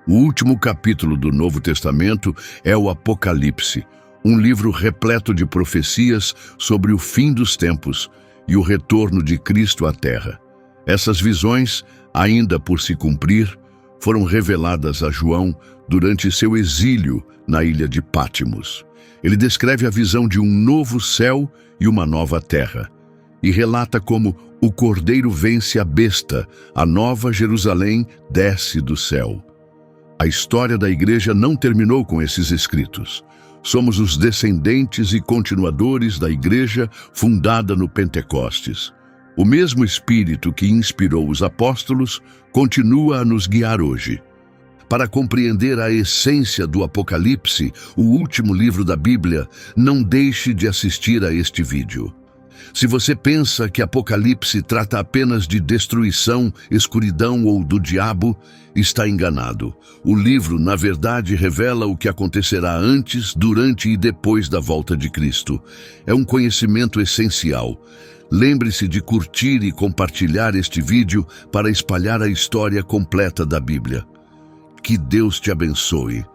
O último capítulo do Novo Testamento é o Apocalipse, um livro repleto de profecias sobre o fim dos tempos e o retorno de Cristo à Terra. Essas visões, ainda por se cumprir, foram reveladas a João durante seu exílio na ilha de Pátimos. Ele descreve a visão de um novo céu e uma nova terra, e relata como o Cordeiro vence a besta, a nova Jerusalém desce do céu. A história da igreja não terminou com esses escritos. Somos os descendentes e continuadores da igreja fundada no Pentecostes. O mesmo Espírito que inspirou os apóstolos continua a nos guiar hoje. Para compreender a essência do Apocalipse, o último livro da Bíblia, não deixe de assistir a este vídeo. Se você pensa que Apocalipse trata apenas de destruição, escuridão ou do diabo, está enganado. O livro, na verdade, revela o que acontecerá antes, durante e depois da volta de Cristo. É um conhecimento essencial. Lembre-se de curtir e compartilhar este vídeo para espalhar a história completa da Bíblia. Que Deus te abençoe.